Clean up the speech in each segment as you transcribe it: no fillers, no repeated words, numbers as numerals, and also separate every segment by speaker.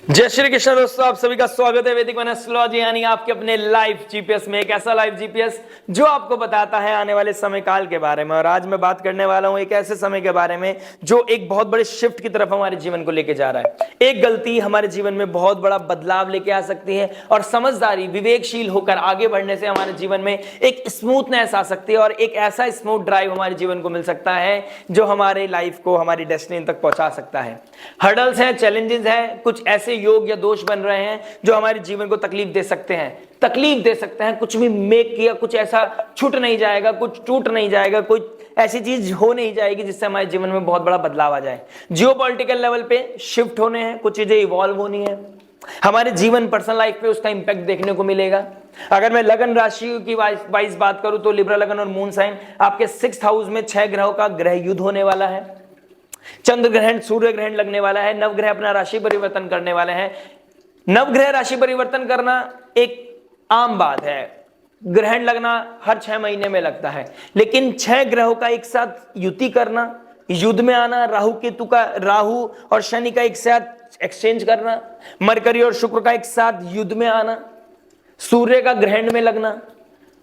Speaker 1: जय श्री कृष्ण दोस्तों, आप सभी का स्वागत है वैदिक वन एस्ट्रोलॉजी यानी आपके अपने लाइव जीपीएस में। एक ऐसा लाइव जीपीएस जो आपको बताता है आने वाले समय काल के बारे में। और आज मैं बात करने वाला हूं एक ऐसे समय के बारे में जो एक बहुत बड़े शिफ्ट की तरफ हमारे जीवन को लेके जा रहा है। एक गलती हमारे जीवन में बहुत बड़ा बदलाव लेके आ सकती है और समझदारी विवेकशील होकर आगे बढ़ने से हमारे जीवन में एक स्मूथनेस आ सकती है और एक ऐसा स्मूथ ड्राइव हमारे जीवन को मिल सकता है जो हमारे लाइफ को हमारी डेस्टिनी तक पहुंचा सकता है। हर्डल्स हैं, चैलेंजेस हैं, कुछ ऐसे योग या दोष बन रहे हैं जो हमारे जीवन को तकलीफ दे सकते हैं, कुछ भी मेक किया, कुछ ऐसा छूट नहीं जाएगा, कुछ टूट नहीं जाएगा, कुछ ऐसी चीज हो नहीं जाएगी जिससे हमारे जीवन में बहुत बड़ा बदलाव आ जाए। जियोपॉलिटिकल लेवल पे शिफ्ट होने हैं, कुछ चीजें इवॉल्व होनी है, हमारे जीवन पर्सनल लाइफ पे उसका इंपैक्ट देखने को मिलेगा। अगर मैं लगन राशि की वाइज बात करूं तो लिब्रा लगन और मून साइन आपके 6th हाउस में 6 ग्रहों का ग्रह युद्ध होने वाला है। चंद्र ग्रहण, सूर्य ग्रहण लगने वाला है। नवग्रह अपना राशि परिवर्तन करने वाले हैं। नवग्रह राशि परिवर्तन करना एक आम बात है, ग्रहण लगना हर 6 महीने में लगता है, लेकिन 6 ग्रहों का एक साथ युति करना, युद्ध में आना, राहु और शनि का एक साथ एक्सचेंज करना, मरकरी और शुक्र का एक साथ युद्ध में आना, सूर्य का ग्रहण में लगना,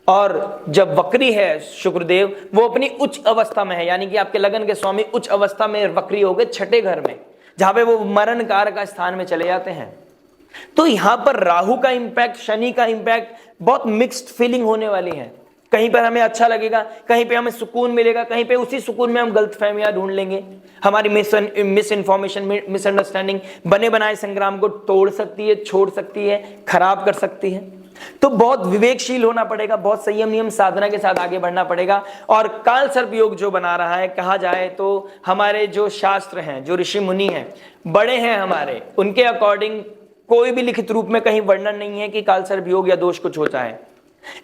Speaker 1: और जब वक्री है शुक्रदेव वो अपनी उच्च अवस्था में है, यानी कि आपके लगन के स्वामी उच्च अवस्था में वक्री हो गए 6ठे घर में, जहां पे वो मरण कारक का स्थान में चले जाते हैं। तो यहां पर राहु का इंपैक्ट, शनि का इंपैक्ट, बहुत मिक्स्ड फीलिंग होने वाली है। कहीं पर हमें अच्छा लगेगा, कहीं पे हमें सुकून मिलेगा, कहीं पे उसी सुकून में हम गलतफहमियां ढूंढ लेंगे। हमारी मिस इन्फॉर्मेशन, मिसअंडरस्टैंडिंग बने बनाए संग्राम को तोड़ सकती है, छोड़ सकती है, खराब कर सकती है। तो बहुत विवेकशील होना पड़ेगा, बहुत संयम नियम साधना के साथ आगे बढ़ना पड़ेगा। और काल सर्प योग जो बना रहा है, कहा जाए तो हमारे जो शास्त्र हैं, जो ऋषि मुनि हैं, बड़े हैं हमारे, उनके अकॉर्डिंग कोई भी लिखित रूप में कहीं वर्णन नहीं है कि काल सर्प योग या दोष कुछ होता है।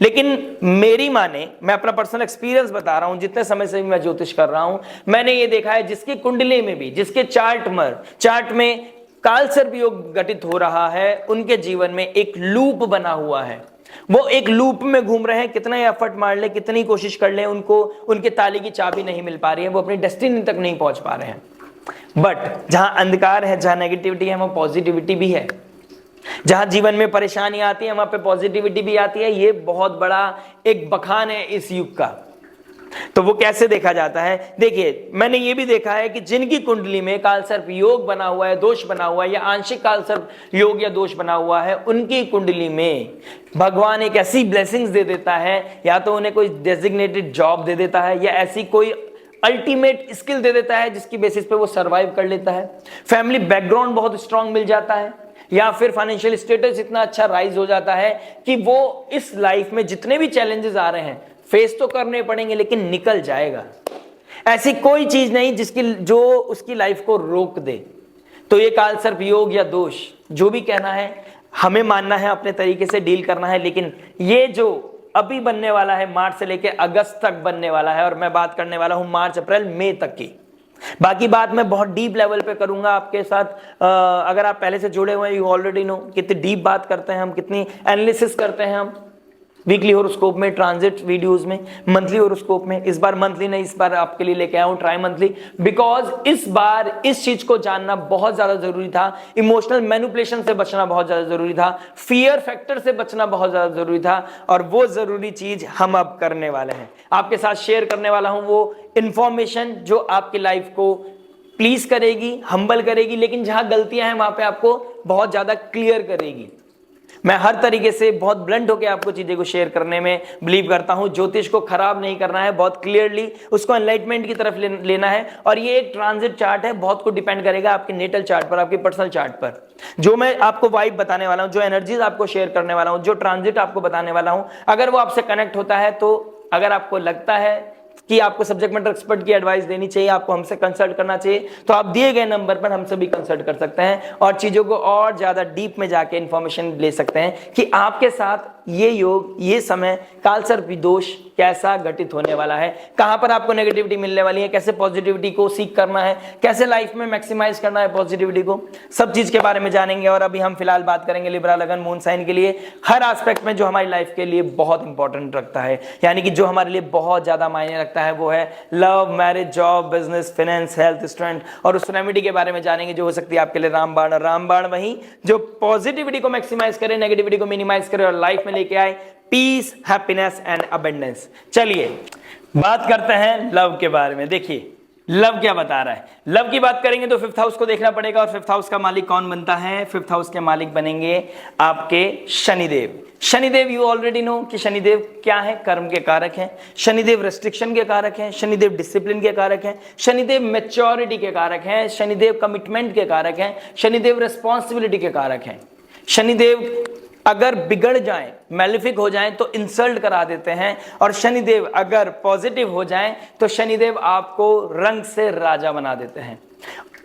Speaker 1: लेकिन मेरी माने, मैं अपना पर्सनल एक्सपीरियंस बता रहा हूं, जितने समय से भी मैं ज्योतिष कर रहा हूं, मैंने ये देखा है जिसकी कुंडली में भी, जिसके चार्ट में काल सर्प योग घटित हो रहा है, उनके जीवन में एक लूप बना हुआ है। वो एक लूप में घूम रहे हैं, कितना एफर्ट मार ले, कितनी कोशिश कर ले, उनको उनके ताले की चाबी नहीं मिल पा रही है, वो अपनी डेस्टिनी तक नहीं पहुंच पा रहे हैं। बट जहां अंधकार है, जहां नेगेटिविटी है, वहां पॉजिटिविटी भी है। जहां जीवन में परेशानी आती है वहां पे पॉजिटिविटी भी आती है। ये बहुत बड़ा एक बखान है इस युग का। तो वो कैसे देखा जाता है? देखिए, मैंने ये भी देखा है कि जिनकी कुंडली में काल सर्प योग बना हुआ है, दोष बना हुआ है, या आंशिक काल सर्प योग या दोष बना हुआ है, उनकी कुंडली में भगवान एक ऐसी ब्लेसिंग्स दे देता है, या तो उन्हें कोई डेजिग्नेटेड जॉब दे देता है, या ऐसी कोई अल्टीमेट स्किल दे देता है जिसकी बेसिस पे वो सर्वाइव कर लेता है। फैमिली बैकग्राउंड बहुत स्ट्रांग मिल जाता है, या फिर फाइनेंशियल स्टेटस इतना अच्छा राइज हो जाता है कि वो इस लाइफ में जितने भी चैलेंजेस आ रहे हैं फेस तो करने पड़ेंगे, लेकिन निकल जाएगा। ऐसी कोई चीज नहीं जो उसकी लाइफ को रोक दे। तो ये काल सर्प योग या दोष, जो भी कहना है, हमें मानना है, अपने तरीके से डील करना है। लेकिन ये जो अभी बनने वाला है, मार्च से लेकर अगस्त तक बनने वाला है, और मैं बात करने वाला हूं मार्च, अप्रैल, मई तक की। बाकी बात मैं बहुत डीप लेवल पे करूंगा आपके साथ। अगर आप पहले से जुड़े हुए हैं, यू ऑलरेडी नो कितनी डीप बात करते हैं हम, कितनी एनालिसिस करते हैं हम वीकली होरोस्कोप में, ट्रांजिट वीडियोस में, मंथली होरोस्कोप में। इस बार मंथली नहीं, इस बार आपके लिए लेके आया हूं ट्राई मंथली, बिकॉज इस बार इस चीज को जानना बहुत ज्यादा जरूरी था। इमोशनल मैनिपुलेशन से बचना बहुत ज्यादा जरूरी था, फियर फैक्टर से बचना बहुत ज्यादा जरूरी था, और वो जरूरी चीज हम अब करने वाले हैं। आपके साथ शेयर करने वाला हूं वो इंफॉर्मेशन जो आपकी लाइफ को प्लीज करेगी, हम्बल करेगी, लेकिन जहां गलतियां हैं वहां पे आपको बहुत ज्यादा क्लियर करेगी। मैं हर तरीके से बहुत ब्लंट होकर आपको चीजें को शेयर करने में बिलीव करता हूं। ज्योतिष को खराब नहीं करना है, बहुत क्लियरली उसको एनलाइटमेंट की तरफ लेना है। और ये एक ट्रांजिट चार्ट है, बहुत कुछ डिपेंड करेगा आपके नेटल चार्ट पर, आपके पर्सनल चार्ट पर। जो मैं आपको वाइब बताने वाला हूं, जो एनर्जीज आपको शेयर करने वाला हूं, जो ट्रांजिट आपको बताने वाला हूं, अगर वो आपसे कनेक्ट होता है, तो अगर आपको लगता है कि आपको सब्जेक्ट मैटर एक्सपर्ट की एडवाइस देनी चाहिए, आपको हमसे कंसल्ट करना चाहिए, तो आप दिए गए नंबर पर हमसे भी कंसल्ट कर सकते हैं और चीजों को और ज्यादा डीप में जाके इंफॉर्मेशन ले सकते हैं कि आपके साथ ये योग, ये समय कालसर्प दोष कैसा घटित होने वाला है, कहां पर आपको नेगेटिविटी मिलने वाली है, कैसे पॉजिटिविटी को सीख करना है, कैसे लाइफ में मैक्सिमाइज करना है पॉजिटिविटी को, सब चीज के बारे में जानेंगे। और अभी हम फिलहाल बात करेंगे लिब्रा लगन मून साइन के लिए हर एस्पेक्ट में जो हमारी लाइफ के लिए बहुत इंपॉर्टेंट रखता है, यानी कि जो हमारे लिए बहुत ज्यादा मायने रखता है, वो है love, marriage, job, business, finance, health, strength. और उस रेमेडी के बारे में जानेंगे जो हो सकती है आपके लिए रामबाण। और रामबाण वही जो पॉजिटिविटी को मैक्सिमाइज करे, नेगेटिविटी को मिनिमाइज करे और लाइफ में लेके आए पीस, हैप्पीनेस एंड अबंडेंस। चलिए बात करते हैं लव के बारे में। देखिए लव क्या बता रहा है। लव की बात करेंगे तो फिफ्थ हाउस को देखना पड़ेगा। और फिफ्थ हाउस का मालिक कौन बनता है? फिफ्थ हाउस के मालिक बनेंगे आपके Shanidev. Shanidev you already know कि शनिदेव क्या है? कर्म के कारक हैं। शनिदेव रेस्ट्रिक्शन के कारक हैं। शनिदेव डिसिप्लिन के कारक हैं। शनिदेव मैच्योरिटी के कारक हैं। शनिदेव कमिटमेंट के कारक हैं। शनिदेव रिस्पॉन्सिबिलिटी के कारक हैं। शनिदेव अगर बिगड़ जाएं, मैलिफिक हो जाएं तो इंसल्ट करा देते हैं। और शनिदेव अगर पॉजिटिव हो जाएं तो शनिदेव आपको रंग से राजा बना देते हैं।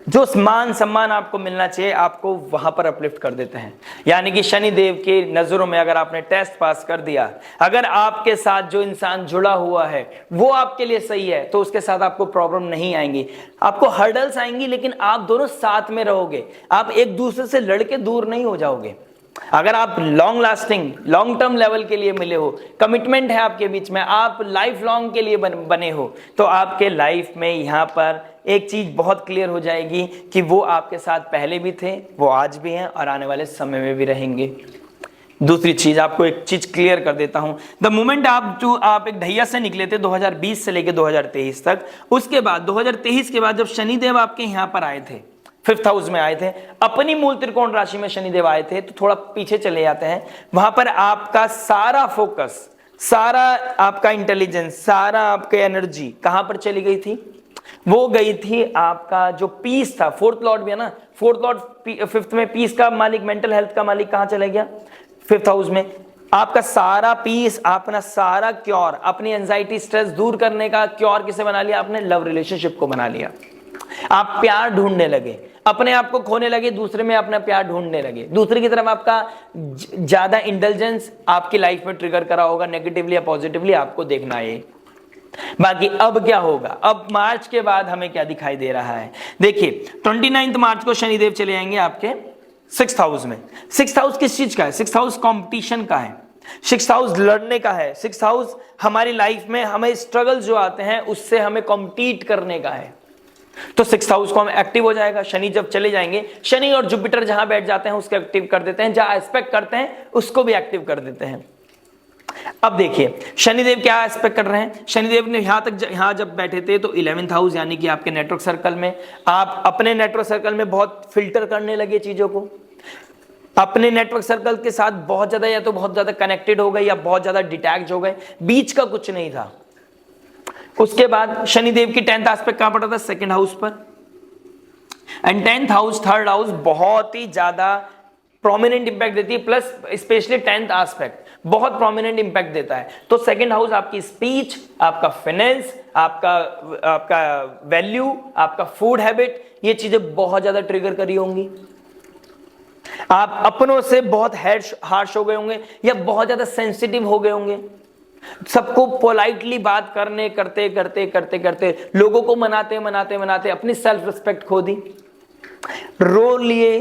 Speaker 1: जो मान सम्मान आपको मिलना चाहिए आपको वहां पर अपलिफ्ट कर देते हैं। यानी कि शनिदेव की नजरों में अगर आपने टेस्ट पास कर दिया, अगर आपके साथ जो इंसान जुड़ा हुआ है वो आपके लिए सही है, तो उसके साथ आपको प्रॉब्लम नहीं आएंगी। आपको हर्डल्स आएंगी लेकिन आप दोनों साथ में रहोगे। आप एक दूसरे से लड़के दूर नहीं हो जाओगे। अगर आप long lasting, long term level के लिए मिले हो, कमिटमेंट है आपके बीच में, आप लाइफ लॉन्ग के लिए बने हो, तो आपके लाइफ में यहां पर एक चीज बहुत क्लियर हो जाएगी कि वो आपके साथ पहले भी थे, वो आज भी हैं और आने वाले समय में भी रहेंगे। दूसरी चीज आपको एक चीज क्लियर कर देता हूं। द मोमेंट आप एक ढैया से निकले थे 2020 से लेकर 2023 तक, उसके बाद 2023 के बाद जब शनिदेव आपके यहां पर आए थे, फिफ्थ हाउस में आए थे, अपनी मूल त्रिकोण राशि में शनिदेव आए थे, तो थोड़ा पीछे चले जाते हैं। वहां पर आपका सारा फोकस, सारा आपका इंटेलिजेंस, सारा आपकी एनर्जी कहां पर चली गई थी? वो गई थी आपका जो पीस था। फोर्थ लॉर्ड भी है ना, फोर्थ लॉर्ड फिफ्थ में, पीस का मालिक, मेंटल हेल्थ का मालिक कहां चला गया? फिफ्थ हाउस में। आपका सारा पीस, अपना सारा क्योर, अपनी एंजाइटी, स्ट्रेस दूर करने का क्योर किसे बना लिया आपने? लव रिलेशनशिप को बना लिया। आप प्यार ढूंढने लगे, अपने आप को खोने लगे, दूसरे में अपना प्यार ढूंढने लगे। दूसरे की तरफ आपका ज्यादा इंटेलिजेंस आपकी लाइफ में ट्रिगर करा होगा, नेगेटिवली या पॉजिटिवली आपको देखना है। बाकी अब क्या होगा? अब मार्च के बाद हमें क्या दिखाई दे रहा है? देखिए 29 मार्च को शनिदेव चले जाएंगे आपके सिक्स्थ हाउस में। सिक्स्थ हाउस किस चीज का है? सिक्स्थ हाउस कंपटीशन का है, सिक्स्थ हाउस लड़ने का है, सिक्स्थ हाउस हमारी लाइफ में हमें स्ट्रगल जो आते हैं उससे हमें कॉम्पीट करने का है। तो सिक्स्थ हाउस को हम एक्टिव हो जाएगा। शनि जब चले जाएंगे, शनि और जुपिटर जहां बैठ जाते हैं उसको एक्टिव कर देते हैं, जहां एस्पेक्ट करते हैं उसको भी एक्टिव कर देते हैं। अब देखिए शनिदेव क्या एस्पेक्ट कर रहे हैं। शनिदेव ने यहां जब बैठे थे तो 11th हाउस यानी कि आपके नेटवर्क सर्कल में, आप अपने नेटवर्क सर्कल में बहुत फिल्टर करने लगे चीजों को, अपने नेटवर्क सर्कल के साथ बहुत ज्यादा या तो बहुत ज्यादा कनेक्टेड हो गए या बहुत ज्यादा डिटैच हो गए, बीच का कुछ नहीं था। उसके बाद शनिदेव की 10th एस्पेक्ट कहां पड़ा था? सेकंड हाउस पर। And 10th house, third house बहुत ही ज्यादा प्रोमिनेंट इंपैक्ट देती है, प्लस स्पेशली 10th एस्पेक्ट बहुत प्रोमिनेंट इंपैक्ट देता है। तो सेकंड हाउस आपकी स्पीच, आपका फाइनेंस, आपका वैल्यू, आपका फूड हैबिट, ये चीजें बहुत ज्यादा ट्रिगर करी होंगी। आप अपनों से बहुत हार्श हो गए होंगे या बहुत ज्यादा सेंसिटिव हो गए होंगे। सबको पोलाइटली बात करते लोगों को मनाते अपनी सेल्फ रिस्पेक्ट खो दी, रो लिए,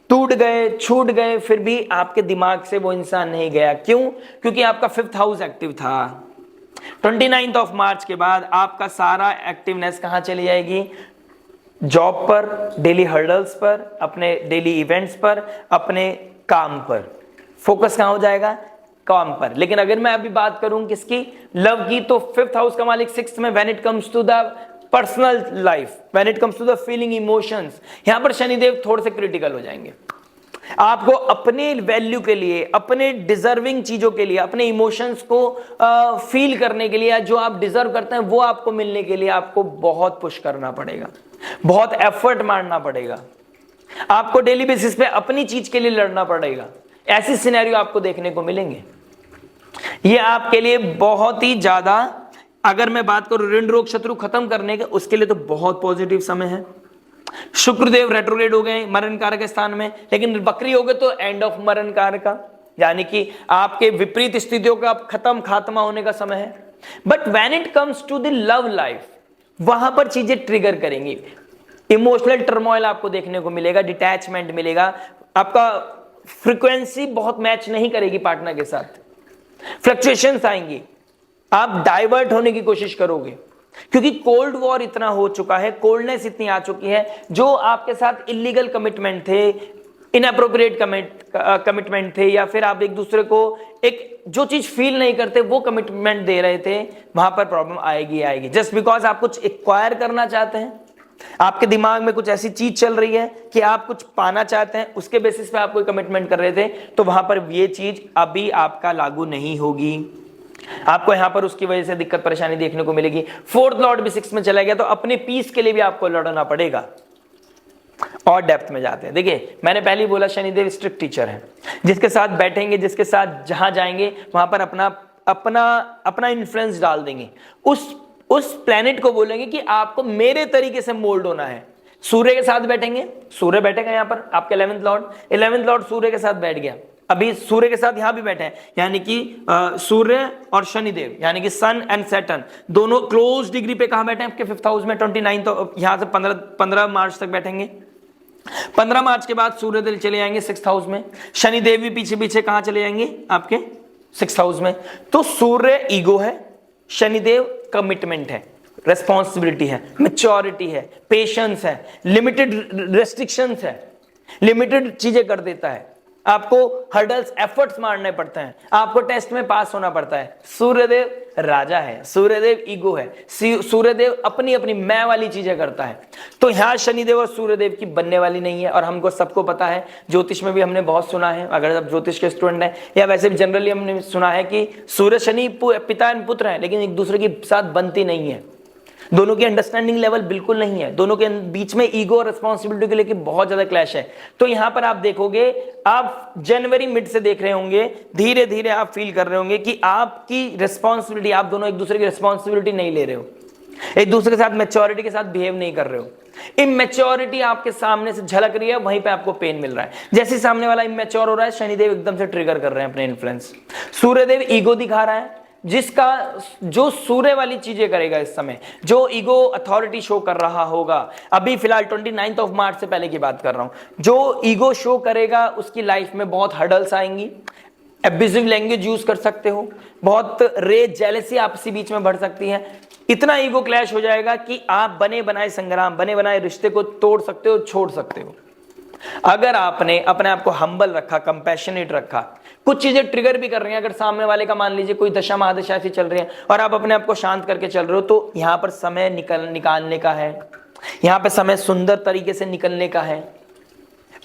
Speaker 1: टूट गए, छूट गए, फिर भी आपके दिमाग से वो इंसान नहीं गया। क्यों? क्योंकि आपका फिफ्थ हाउस एक्टिव था। 29 मार्च के बाद आपका सारा एक्टिवनेस कहां चली जाएगी? जॉब पर, डेली हर्डल्स पर, अपने डेली इवेंट्स पर, अपने काम पर। फोकस कहां हो जाएगा? काम पर। लेकिन अगर मैं अभी बात करूं किसकी? लव की, तो फिफ्थ हाउस का मालिक सिक्स्थ में, when it comes to the personal life, when it comes to the feeling, emotions, यहां पर शनिदेव थोड़े से क्रिटिकल हो जाएंगे। आपको अपने वैल्यू के लिए, अपने डिजर्विंग चीजों के लिए, अपने इमोशंस को फील करने के लिए, जो आप डिजर्व करते हैं वो आपको मिलने के लिए आपको बहुत पुश करना पड़ेगा, बहुत एफर्ट मारना पड़ेगा, आपको डेली बेसिस पे अपनी चीज के लिए लड़ना पड़ेगा। ऐसी सिनेरियो आपको देखने को मिलेंगे। ये आपके लिए बहुत ही ज्यादा, अगर मैं बात करूं ऋण रोग शत्रु खत्म करने के, उसके लिए तो बहुत पॉजिटिव समय है। शुक्रदेव रेट्रोग्रेड हो गए मरण कारक के स्थान में, लेकिन वक्री हो गए तो एंड ऑफ मरण कारक का। यानी कि आपके विपरीत स्थितियों का अब खत्म खात्मा होने का समय है। But when it comes to the love life, वहां पर चीजें ट्रिगर करेंगी, इमोशनल टर्मोइल आपको देखने को मिलेगा, डिटैचमेंट मिलेगा, आपका फ्रीक्वेंसी बहुत मैच नहीं करेगी पार्टनर के साथ, फ्लक्चुएशंस आएंगी, आप डाइवर्ट होने की कोशिश करोगे, क्योंकि कोल्ड वॉर इतना हो चुका है, कोल्डनेस इतनी आ चुकी है, जो आपके साथ इलीगल कमिटमेंट थे, इनअप्रोप्रिएट कमिटमेंट थे, या फिर आप एक दूसरे को एक जो चीज फील नहीं करते वो कमिटमेंट दे रहे थे, वहां पर प्रॉब्लम आएगी आएगी। जस्ट बिकॉज आप कुछ एक्वायर करना चाहते हैं, आपके दिमाग में कुछ ऐसी चीज चल रही है कि आप कुछ पाना चाहते हैं, उसके बेसिस पे आप कोई कमिटमेंट कर रहे थे, तो वहां पर ये चीज अभी आपका लागू नहीं होगी, आपको यहां पर उसकी वजह से दिक्कत परेशानी देखने को मिलेगी। फोर्थ लॉर्ड भी 6 में चला गया, तो अपने पीस के लिए भी आपको लड़ना पड़ेगा। और डेप्थ में जाते हैं, देखिए मैंने पहले ही बोला शनिदेव स्ट्रिक्ट टीचर है, जिसके साथ बैठेंगे, जिसके साथ जहां जाएंगे वहां पर अपना इन्फ्लुएंस डाल देंगे, उस प्लेनेट को बोलेंगे कि आपको मेरे तरीके से मोल्ड होना है। सूर्य के साथ बैठेंगे, सूर्य बैठेगा यहां पर आपके 11th लॉर्ड सूर्य के साथ बैठ गया, अभी सूर्य के साथ यहां भी बैठे हैं, यानी कि सूर्य और शनिदेव यानी कि सन एंड सैटर्न दोनों क्लोज डिग्री पे कहां बैठे हैं, आपके 5th हाउस में 29, तो यहां से 15 मार्च तक बैठेंगे। 15 मार्च के बाद सूर्यदेव चले जाएंगे 6th हाउस में, शनिदेव भी पीछे पीछे कहां चले जाएंगे, आपके 6th हाउस में। तो सूर्य ईगो है, शनिदेव कमिटमेंट है, रेस्पॉन्सिबिलिटी है, मैच्योरिटी है, पेशेंस है, लिमिटेड रेस्ट्रिक्शंस है, लिमिटेड चीजें कर देता है, आपको हर्डल्स एफर्ट्स मारने पड़ते हैं, आपको टेस्ट में पास होना पड़ता है। सूर्यदेव राजा है, सूर्यदेव ईगो है, सूर्यदेव अपनी अपनी मैं वाली चीजें करता है। तो यहां शनिदेव और सूर्यदेव की बनने वाली नहीं है, और हमको सबको पता है, ज्योतिष में भी हमने बहुत सुना है, अगर आप ज्योतिष के स्टूडेंट हैं या वैसे भी जनरली हमने सुना है कि सूर्य शनि पिता एंड पुत्र हैं, लेकिन एक दूसरे के साथ बनती नहीं है, दोनों की अंडरस्टैंडिंग लेवल बिल्कुल नहीं है, दोनों के बीच में ईगो और रिस्पॉन्सिबिलिटी को लेकर बहुत ज्यादा क्लैश है। तो यहां पर आप देखोगे, आप जनवरी मिड से देख रहे होंगे, धीरे धीरे आप फील कर रहे होंगे कि आपकी रिस्पॉन्सिबिलिटी, आप दोनों एक दूसरे की रिस्पॉन्सिबिलिटी नहीं ले रहे हो, एक दूसरे के साथ मैच्योरिटी के साथ बिहेव नहीं कर रहे हो, इमेच्योरिटी आपके सामने से झलक रही है, वहीं पे आपको पेन मिल रहा है। जैसे सामने वाला इमेच्योर हो रहा है, शनिदेव एकदम से ट्रिगर कर रहे हैं अपने इन्फ्लुएंस, सूर्यदेव ईगो दिखा रहा है, जिसका जो सूर्य वाली चीजें करेगा इस समय, जो ईगो अथॉरिटी शो कर रहा होगा, अभी फिलहाल 29 ऑफ मार्च से पहले की बात कर रहा हूं, जो ईगो शो करेगा उसकी लाइफ में बहुत हर्डल्स आएंगी, एब्यूजिव लैंग्वेज यूज कर सकते हो, बहुत रेज जेलेसी आपसी बीच में बढ़ सकती है, इतना ईगो क्लैश हो जाएगा कि आप बने बनाए संग्राम, बने बनाए रिश्ते को तोड़ सकते हो, छोड़ सकते हो। अगर आपने अपने आप को हम्बल रखा, कंपैशनेट रखा, कुछ चीजें ट्रिगर भी कर रही हैं, अगर सामने वाले का मान लीजिए कोई दशा महादशा ऐसी चल रही है और आप अपने आप को शांत करके चल रहे हो, तो यहां पर समय निकालने का है, यहां पर समय सुंदर तरीके से निकलने का है,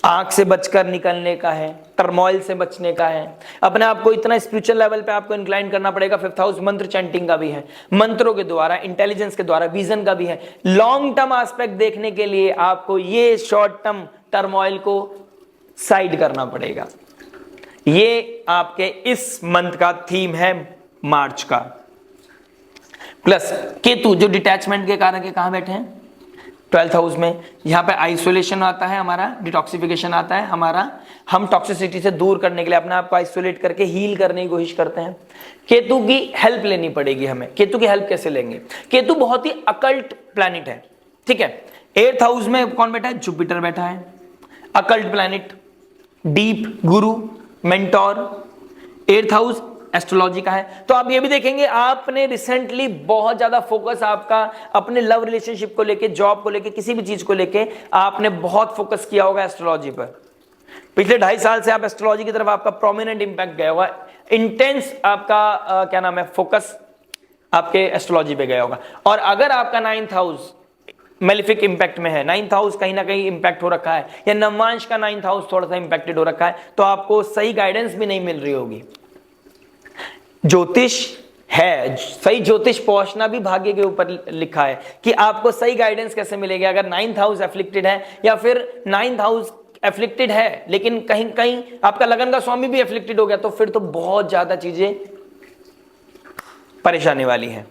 Speaker 1: आंख से बचकर निकलने का है, टर्मोइल से बचने का है, अपने आप को इतना स्पिरिचुअल लेवल पे आपको इंक्लाइन करना पड़ेगा। 5th हाउस मंत्र चैंटिंग का भी है, मंत्रों के द्वारा, इंटेलिजेंस के द्वारा, विजन का भी है। लॉन्ग टर्म एस्पेक्ट देखने के लिए आपको ये शॉर्ट टर्म टर्मोइल को साइड करना पड़ेगा। ये आपके इस मंथ का थीम है मार्च का। प्लस केतु जो डिटैचमेंट के कारण के कहां बैठे हैं, 12th हाउस में, यहां पे आइसोलेशन आता है हमारा, डिटॉक्सिफिकेशन आता है हमारा, हम टॉक्सिसिटी से दूर करने के लिए अपने आप को आइसोलेट करके हील करने की कोशिश करते हैं। केतु की हेल्प लेनी पड़ेगी हमें। केतु की हेल्प कैसे लेंगे, केतु बहुत ही अकल्ट प्लैनेट है, ठीक है। 8th हाउस में कौन बैठा है, जुपिटर बैठा है, अकल्ट प्लैनेट, डीप गुरु, मेंटोर। 8th हाउस एस्ट्रोलॉजी का है। तो आप ये भी देखेंगे, आपने रिसेंटली बहुत ज्यादा फोकस आपका अपने लव रिलेशनशिप को लेके, जॉब को लेके, किसी भी चीज को लेके आपने बहुत फोकस किया होगा एस्ट्रोलॉजी पर। पिछले 2.5 साल से आप एस्ट्रोलॉजी की तरफ आपका प्रोमिनेंट इंपैक्ट गया होगा, इंटेंस आपका क्या नाम है, फोकस आपके एस्ट्रोलॉजी पे गया होगा। और अगर आपका 9th हाउस मेलिफिक इंपैक्ट में है, 9th हाउस कहीं ना कहीं इंपैक्ट हो रखा है, या नवमांश का 9th हाउस थोड़ा सा इंपैक्टेड हो रखा है, तो आपको सही गाइडेंस भी नहीं मिल रही होगी। ज्योतिष है, सही ज्योतिष पहुंचना भी भाग्य के ऊपर लिखा है कि आपको सही गाइडेंस कैसे मिलेगी। अगर 9th हाउस एफ्लिक्टेड है, या फिर 9th हाउस एफ्लिक्टेड है लेकिन कहीं कहीं आपका लगन का स्वामी भी एफ्लिक्टेड हो गया, तो फिर तो बहुत ज्यादा चीजें परेशानी वाली है।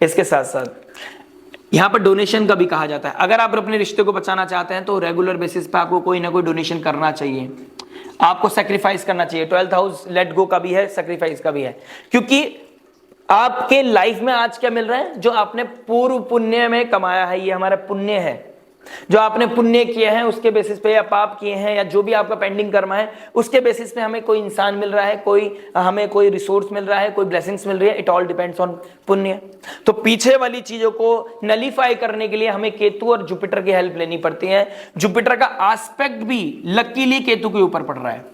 Speaker 1: इसके साथ साथ यहां पर डोनेशन का भी कहा जाता है। अगर आप अपने रिश्ते को बचाना चाहते हैं तो रेगुलर बेसिस पे आपको कोई ना कोई डोनेशन करना चाहिए। आपको सेक्रीफाइस करना चाहिए। 12th हाउस लेट गो का भी है, सेक्रीफाइस का भी है, क्योंकि आपके लाइफ में आज क्या मिल रहा है, जो आपने पूर्व पुण्य में कमाया है, ये हमारा पुण्य है, जो आपने पुण्य किए हैं उसके बेसिस पे, या पाप किए हैं, या जो भी आपका पेंडिंग कर्मा है उसके बेसिस पे हमें कोई इंसान मिल रहा है, हमें कोई रिसोर्स मिल रहा है, कोई ब्लेसिंग्स मिल रही है। इट ऑल डिपेंड्स ऑन पुण्य। तो पीछे वाली चीजों को नलीफाई करने के लिए हमें केतु और जुपिटर की हेल्प लेनी पड़ती है। जुपिटर का एस्पेक्ट भी लकीली केतु के ऊपर पड़ रहा है,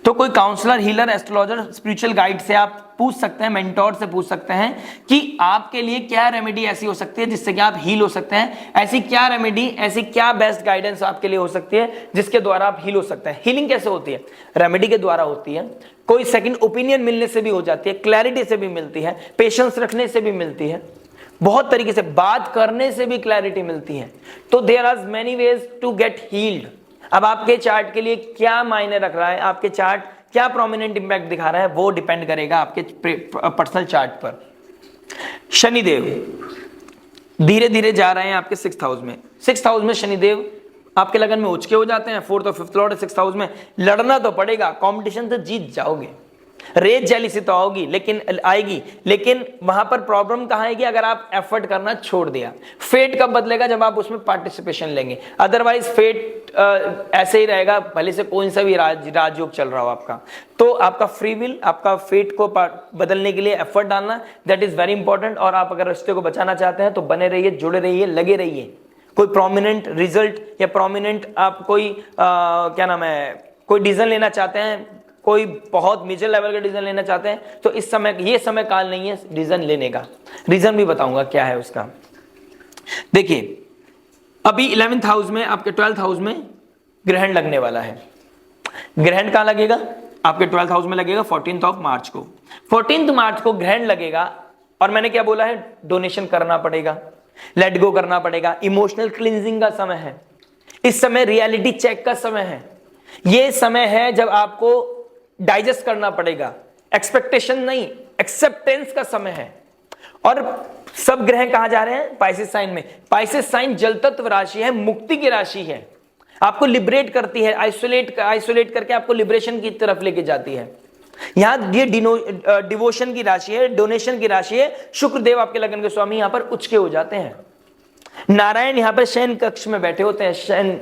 Speaker 1: तो कोई counsellor, healer, astrologer, spiritual guide से आप पूछ सकते हैं, मेंटोर से पूछ सकते हैं कि आपके लिए क्या रेमेडी ऐसी हो सकती है जिससे कि आप हील हो सकते हैं। ऐसी क्या रेमेडी, ऐसी क्या बेस्ट गाइडेंस आपके लिए हो सकती है जिसके द्वारा आप हील हो सकते हैं। हीलिंग कैसे होती है? रेमेडी के द्वारा होती है, कोई सेकंड ओपिनियन मिलने से भी हो जाती है, क्लैरिटी से भी मिलती है, पेशेंस रखने से भी मिलती है, बहुत तरीके से बात करने से भी क्लैरिटी मिलती है। तो there are many ways to get healed. अब आपके चार्ट के लिए क्या मायने रख रहा है, आपके चार्ट क्या प्रोमिनेंट इंपैक्ट दिखा रहा है, वो डिपेंड करेगा आपके पर्सनल चार्ट पर। शनिदेव धीरे धीरे जा रहे हैं आपके 6th हाउस में। 6th हाउस में शनिदेव आपके लगन में उचके हो जाते हैं। 4th और 5th लॉर्ड 6th हाउस में। लड़ना तो पड़ेगा, कंपटीशन तो जीत जाओगे, रेत जेलिसी तो आओगी लेकिन वहां पर प्रॉब्लम कहां है कि अगर आप एफर्ट करना छोड़ दिया। फेट कब बदलेगा? जब आप उसमें पार्टिसिपेशन लेंगे। अदरवाइज फेट ऐसे ही रहेगा, भले से कोई सा भी राजयोग चल रहा हो आपका। तो आपका फ्री विल, आपका फेट को बदलने के लिए एफर्ट डालना, दैट इज वेरी इंपॉर्टेंट। और आप अगर रिश्ते को बचाना चाहते हैं तो बने रहिए, जुड़े रहिए, लगे रहिए। कोई प्रोमिनेंट रिजल्ट या प्रोमिनेंट आप कोई कोई डिसीजन लेना चाहते हैं, कोई बहुत मेजर लेवल का डिसीजन लेना चाहते हैं, तो इस समय, ये समय काल नहीं है डिसीजन लेने का। रीजन भी बताऊंगा क्या है उसका। देखिए अभी 11th हाउस में, आपके 12th हाउस में ग्रहण लगने वाला है। ग्रहण कहां लगेगा? आपके 12th हाउस में लगेगा 14th ऑफ मार्च को। 14th मार्च को ग्रहण लगेगा। और मैंने क्या बोला है? डोनेशन करना पड़ेगा, लेट गो करना पड़ेगा, इमोशनल क्लींजिंग का समय है। इस समय रियलिटी चेक का समय है। यह समय है जब आपको डाइजेस्ट करना पड़ेगा। एक्सपेक्टेशन नहीं, एक्सेप्टेंस का समय है। और सब ग्रह कहां जा रहे हैं? पाइसेस साइन में। पाइसेस साइन जल तत्व राशि है, मुक्ति की राशि है, आपको लिबरेट करती है, आइसोलेट करके आपको लिबरेशन की तरफ लेके जाती है। यहां ये डिवोशन की राशि है, डोनेशन की राशि है। शुक्रदेव आपके लगन के स्वामी यहां पर उचके हो जाते हैं। नारायण यहां पर शयन कक्ष में बैठे होते हैं। शयन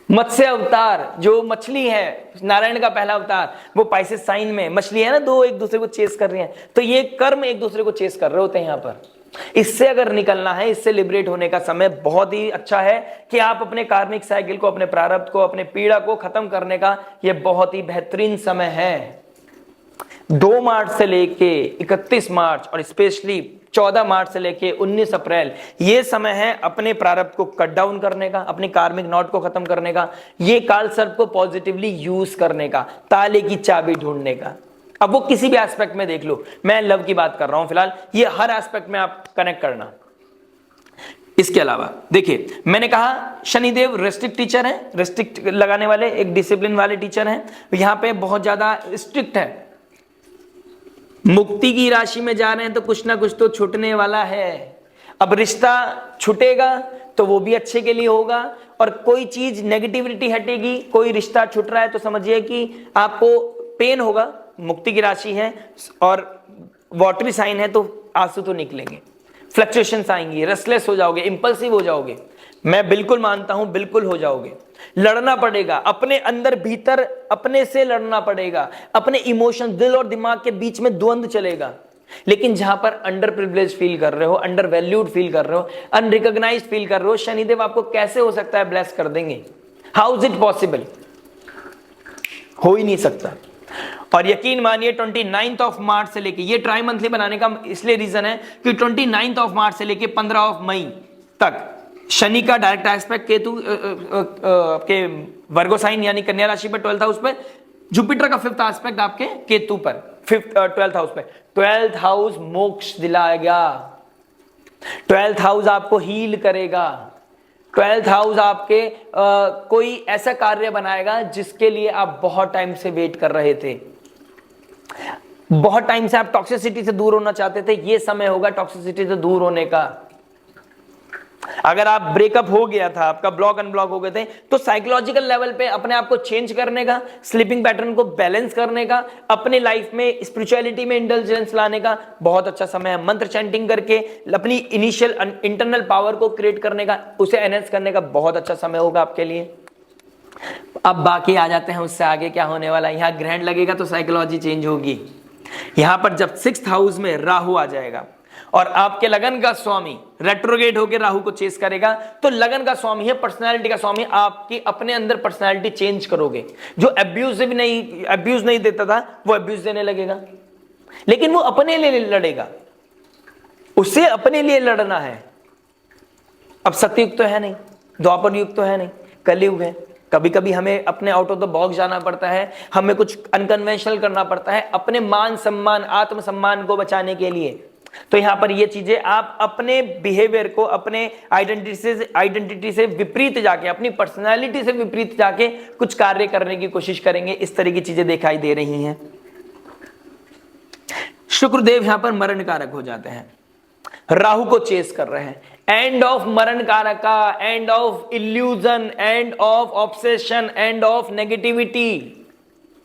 Speaker 1: मत्स्य अवतार जो मछली है, नारायण का पहला अवतार, वो पाइसेस साइन में मछली है ना, दो एक दूसरे को चेस कर रही हैं, तो ये कर्म एक दूसरे को चेस कर रहे होते हैं यहां पर। इससे अगर निकलना है, इससे लिबरेट होने का समय बहुत ही अच्छा है कि आप अपने कार्मिक साइकिल को, अपने प्रारब्ध को, अपने पीड़ा को खत्म करने का यह बहुत ही बेहतरीन समय है। 2 मार्च से लेके 31 मार्च और स्पेशली 14 मार्च से लेके 19 अप्रैल ये समय है अपने प्रारब्ध को कट डाउन करने का, अपने कार्मिक नॉट को खत्म करने का, ये काल सर्प को पॉजिटिवली यूज करने का, ताले की चाबी ढूंढने का। अब वो किसी भी एस्पेक्ट में देख लो, मैं लव की बात कर रहा हूं फिलहाल, ये हर एस्पेक्ट में आप कनेक्ट करना। इसके अलावा देखिए, मैंने कहा शनिदेव रेस्ट्रिक्ट टीचर है, रेस्ट्रिक्ट लगाने वाले, एक डिसिप्लिन वाले टीचर हैं। यहां पे बहुत ज्यादा स्ट्रिक्ट है। मुक्ति की राशि में जा रहे हैं तो कुछ ना कुछ तो छूटने वाला है। अब रिश्ता छूटेगा तो वो भी अच्छे के लिए होगा, और कोई चीज नेगेटिविटी हटेगी। कोई रिश्ता छूट रहा है तो समझिए कि आपको पेन होगा। मुक्ति की राशि है और वाटरी साइन है तो आंसू तो निकलेंगे, फ्लक्चुएशंस आएंगी, रेस्टलेस हो जाओगे, इंपल्सिव हो जाओगे। मैं बिल्कुल मानता हूं, बिल्कुल हो जाओगे। लड़ना पड़ेगा अपने अंदर, भीतर अपने से लड़ना पड़ेगा। अपने इमोशन, दिल और दिमाग के बीच में द्वंद्व चलेगा। लेकिन जहां पर अंडर प्रिविलेज फील कर रहे हो, अंडर वैल्यूड फील कर रहे हो, अनरिकॉग्नाइज्ड फील कर रहे हो, शनिदेव आपको कैसे हो सकता है ब्लेस कर देंगे? How is it possible? हो ही नहीं सकता। और यकीन मानिए 29 ऑफ मार्च से लेके, ये ट्राई मंथली बनाने का इसलिए रीजन है कि 29 ऑफ मार्च से लेके 15 ऑफ मई तक शनि का डायरेक्ट एस्पेक्ट केतु आपके वर्गो साइन यानी कन्या राशि पर 12th हाउस पे, जुपिटर का 5th एस्पेक्ट आपके केतु पर 12th हाउस पे। 12th हाउस मोक्ष दिलाएगा, 12th हाउस आपको हील करेगा, 12th हाउस आपके कोई ऐसा कार्य बनाएगा जिसके लिए आप बहुत टाइम से वेट कर रहे थे। बहुत टाइम से आप टॉक्सिसिटी से दूर होना चाहते थे, ये समय होगा टॉक्सिसिटी से दूर होने का। अगर आप ब्रेकअप हो गया था, आपका ब्लॉक अनब्लॉक हो गए थे, तो साइकोलॉजिकल लेवल पे अपने आप को चेंज करने का, स्लीपिंग पैटर्न को बैलेंस करने का, अपने लाइफ में स्पिरिचुअलिटी में इंटेलिजेंस लाने का बहुत अच्छा समय है। मंत्र चैंटिंग करके अपनी इनिशियल इंटरनल पावर को क्रिएट करने का, उसे एनहेंस करने का बहुत अच्छा समय होगा आपके लिए। अब बाकी आ जाते हैं उससे आगे क्या होने वाला है। यहां ग्रहण लगेगा तो साइकोलॉजी चेंज होगी। यहां पर जब 6th हाउस में राहु आ जाएगा और आपके लगन का स्वामी रेट्रोगेट होकर राहु को चेस करेगा, तो लगन का स्वामी है, पर्सनालिटी का स्वामी, आपकी अपने अंदर पर्सनालिटी चेंज करोगे। जो अब्यूज नहीं देता था वो अब्यूज देने लगेगा, लेकिन वो अपने लिए लड़ेगा, उसे अपने लिए लड़ना है। अब सत्ययुग तो है नहीं, द्वापर युग तो है नहीं, कलयुग है। कभी कभी हमें अपने आउट ऑफ द बॉक्स जाना पड़ता है, हमें कुछ अनकन्वेंशनल करना पड़ता है अपने मान सम्मान आत्मसम्मान को बचाने के लिए। तो यहां पर ये चीजें आप अपने बिहेवियर को, अपने आइडेंटिटी से विपरीत जाके, अपनी पर्सनालिटी से विपरीत जाके कुछ कार्य करने की कोशिश करेंगे। इस तरह की चीजें दिखाई दे रही हैं। शुक्रदेव यहां पर मरण कारक हो जाते हैं, राहु को चेस कर रहे हैं। एंड ऑफ मरण कारक का, end of illusion, end of obsession, end of negativity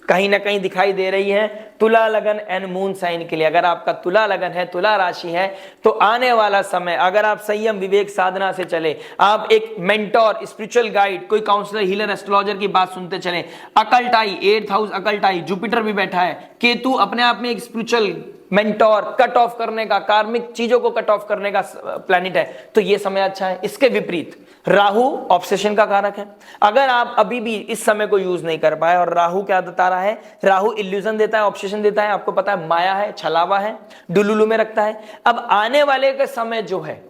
Speaker 1: कहीं ना कहीं दिखाई दे रही है तुला लगन एंड मून साइन के लिए। अगर आपका तुला लगन है, तुला राशि है, तो आने वाला समय अगर आप संयम विवेक साधना से चले, आप एक मेंटोर, स्पिरिचुअल गाइड, कोई काउंसलर, हीलर, एस्ट्रोलॉजर की बात सुनते चले, अकल्टाई 8th हाउस अकल्टाई, जुपिटर भी बैठा है, केतु अपने आप में एक स्पिरिचुअल मेंटोर, कट ऑफ करने का, कार्मिक चीजों को कट ऑफ करने का प्लैनेट है, तो ये समय अच्छा है। इसके विपरीत राहु ऑब्सेशन का कारक है। अगर आप अभी भी इस समय को यूज नहीं कर पाए, और राहु क्या बता रहा है, राहु इल्यूजन देता है, ऑब्सेशन देता है, आपको पता है माया है, छलावा है, डुलुलु में रखता है। अब आने वाले का समय जो है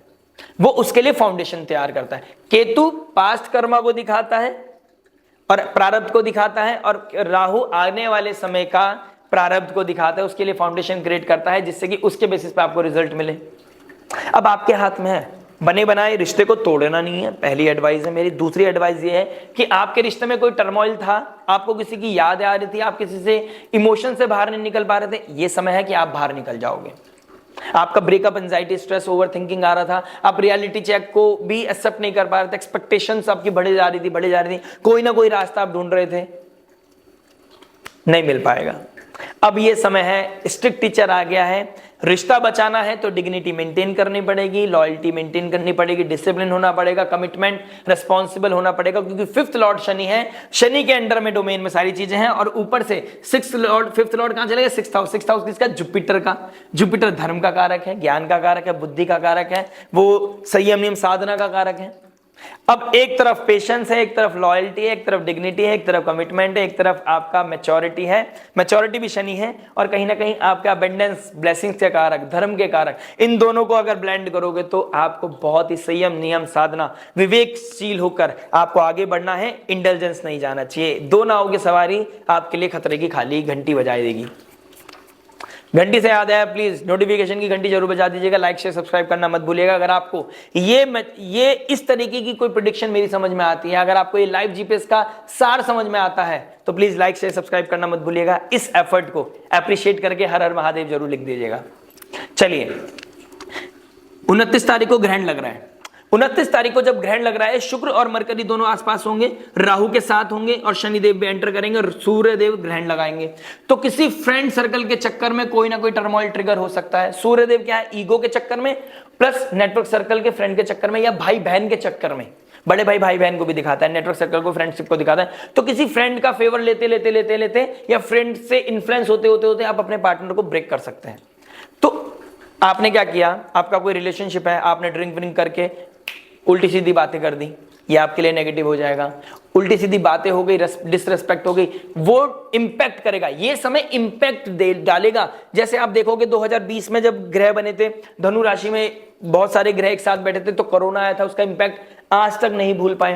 Speaker 1: वो उसके लिए फाउंडेशन तैयार करता है। केतु पास्ट कर्मा को दिखाता है और प्रारब्ध को दिखाता है, और राहु आने वाले समय का प्रारब्ध को दिखाता है, उसके लिए फाउंडेशन क्रिएट करता है, जिससे कि उसके बेसिस पे आपको रिजल्ट मिले। अब आपके हाथ में है, बने बनाए रिश्ते को तोड़ना नहीं है, पहली एडवाइस है मेरी। दूसरी एडवाइस ये है कि आपके रिश्ते में कोई टर्मोइल था, आपको किसी की याद आ रही थी, आप किसी से इमोशन से बाहर नहीं निकल पा रहे थे, ये समय है कि आप बाहर निकल जाओगे। आपका breakup, anxiety, stress, overthinking आ रहा था, आप रियलिटी चेक को भी एक्सेप्ट नहीं कर पा रहे थे, एक्सपेक्टेशंस आपकी बढ़े जा रही थी, कोई ना कोई रास्ता आप ढूंढ रहे थे, नहीं मिल पाएगा। अब ये समय है, स्ट्रिक्ट टीचर आ गया है। रिश्ता बचाना है तो डिग्निटी मेंटेन करनी पड़ेगी, लॉयल्टी मेंटेन करनी पड़ेगी, डिसिप्लिन होना पड़ेगा, कमिटमेंट, रिस्पॉन्सिबल होना पड़ेगा, क्योंकि 5th लॉर्ड शनि है, शनि के अंडर में डोमेन में सारी चीजें हैं। और ऊपर से 5th लॉर्ड कहां चलेगा, 6th हाउस। 6th हाउस किसका, जुपिटर का। जुपिटर धर्म का कारक है, ज्ञान का कारक है, बुद्धि का कारक है, वो संयम नियम साधना का कारक है। अब एक तरफ पेशेंस है, एक तरफ लॉयल्टी है, एक तरफ डिग्निटी है, एक तरफ कमिटमेंट है, एक तरफ आपका मैच्योरिटी है, मैच्योरिटी भी शनि है, और कहीं ना कहीं आपका अबंडेंस, ब्लेसिंग्स के कारक, धर्म के कारक। इन दोनों को अगर ब्लेंड करोगे तो आपको बहुत ही संयम नियम साधना, विवेकशील होकर आपको आगे बढ़ना है, इंटेलिजेंस नहीं जाना चाहिए। दो नाव की सवारी आपके लिए खतरे की खाली घंटी बजाई देगी। घंटी से याद आया, प्लीज नोटिफिकेशन की घंटी जरूर बजा दीजिएगा, लाइक शेयर सब्सक्राइब करना मत भूलिएगा। अगर आपको ये इस तरीके की कोई प्रेडिक्शन मेरी समझ में आती है, अगर आपको ये लाइव जीपीएस का सार समझ में आता है, तो प्लीज लाइक शेयर सब्सक्राइब करना मत भूलिएगा। इस एफर्ट को अप्रिशिएट करके हर हर महादेव जरूर लिख दीजिएगा। चलिए, 29 तारीख को ग्रहण लग रहा है। 29 तारीख को जब ग्रहण लग रहा है, शुक्र और मरकरी दोनों आसपास होंगे, राहु के साथ होंगे, और शनिदेव भी एंटर करेंगे, और सूर्य देव ग्रहण लगाएंगे। तो किसी फ्रेंड सर्कल के चक्कर में कोई ना कोई टर्मोइल ट्रिगर हो सकता है। सूर्य देव क्या है, ईगो के चक्कर में, प्लस नेटवर्क सर्कल के फ्रेंड के चक्कर में, या भाई बहन के चक्कर में। बड़े भाई बहन को भी दिखाता है, नेटवर्क सर्कल को, फ्रेंडशिप को दिखाता है। तो किसी फ्रेंड का फेवर लेते या फ्रेंड से इन्फ्लुएंस होते आप अपने पार्टनर को ब्रेक कर सकते हैं। तो आपने क्या किया, आपका कोई रिलेशनशिप है, आपने ड्रिंक व्रिंक करके उल्टी सीधी बातें कर दी, ये आपके लिए नेगेटिव हो जाएगा। उल्टी सीधी बातें हो गई, डिसरेस्पेक्ट हो गई, वो इंपैक्ट करेगा। ये समय इंपैक्ट डालेगा। जैसे आप देखोगे 2020 में जब ग्रह बने थे, धनु राशि में बहुत सारे ग्रह एक साथ बैठे थे, तो कोरोना आया था, उसका इंपैक्ट आज तक नहीं भूल पाए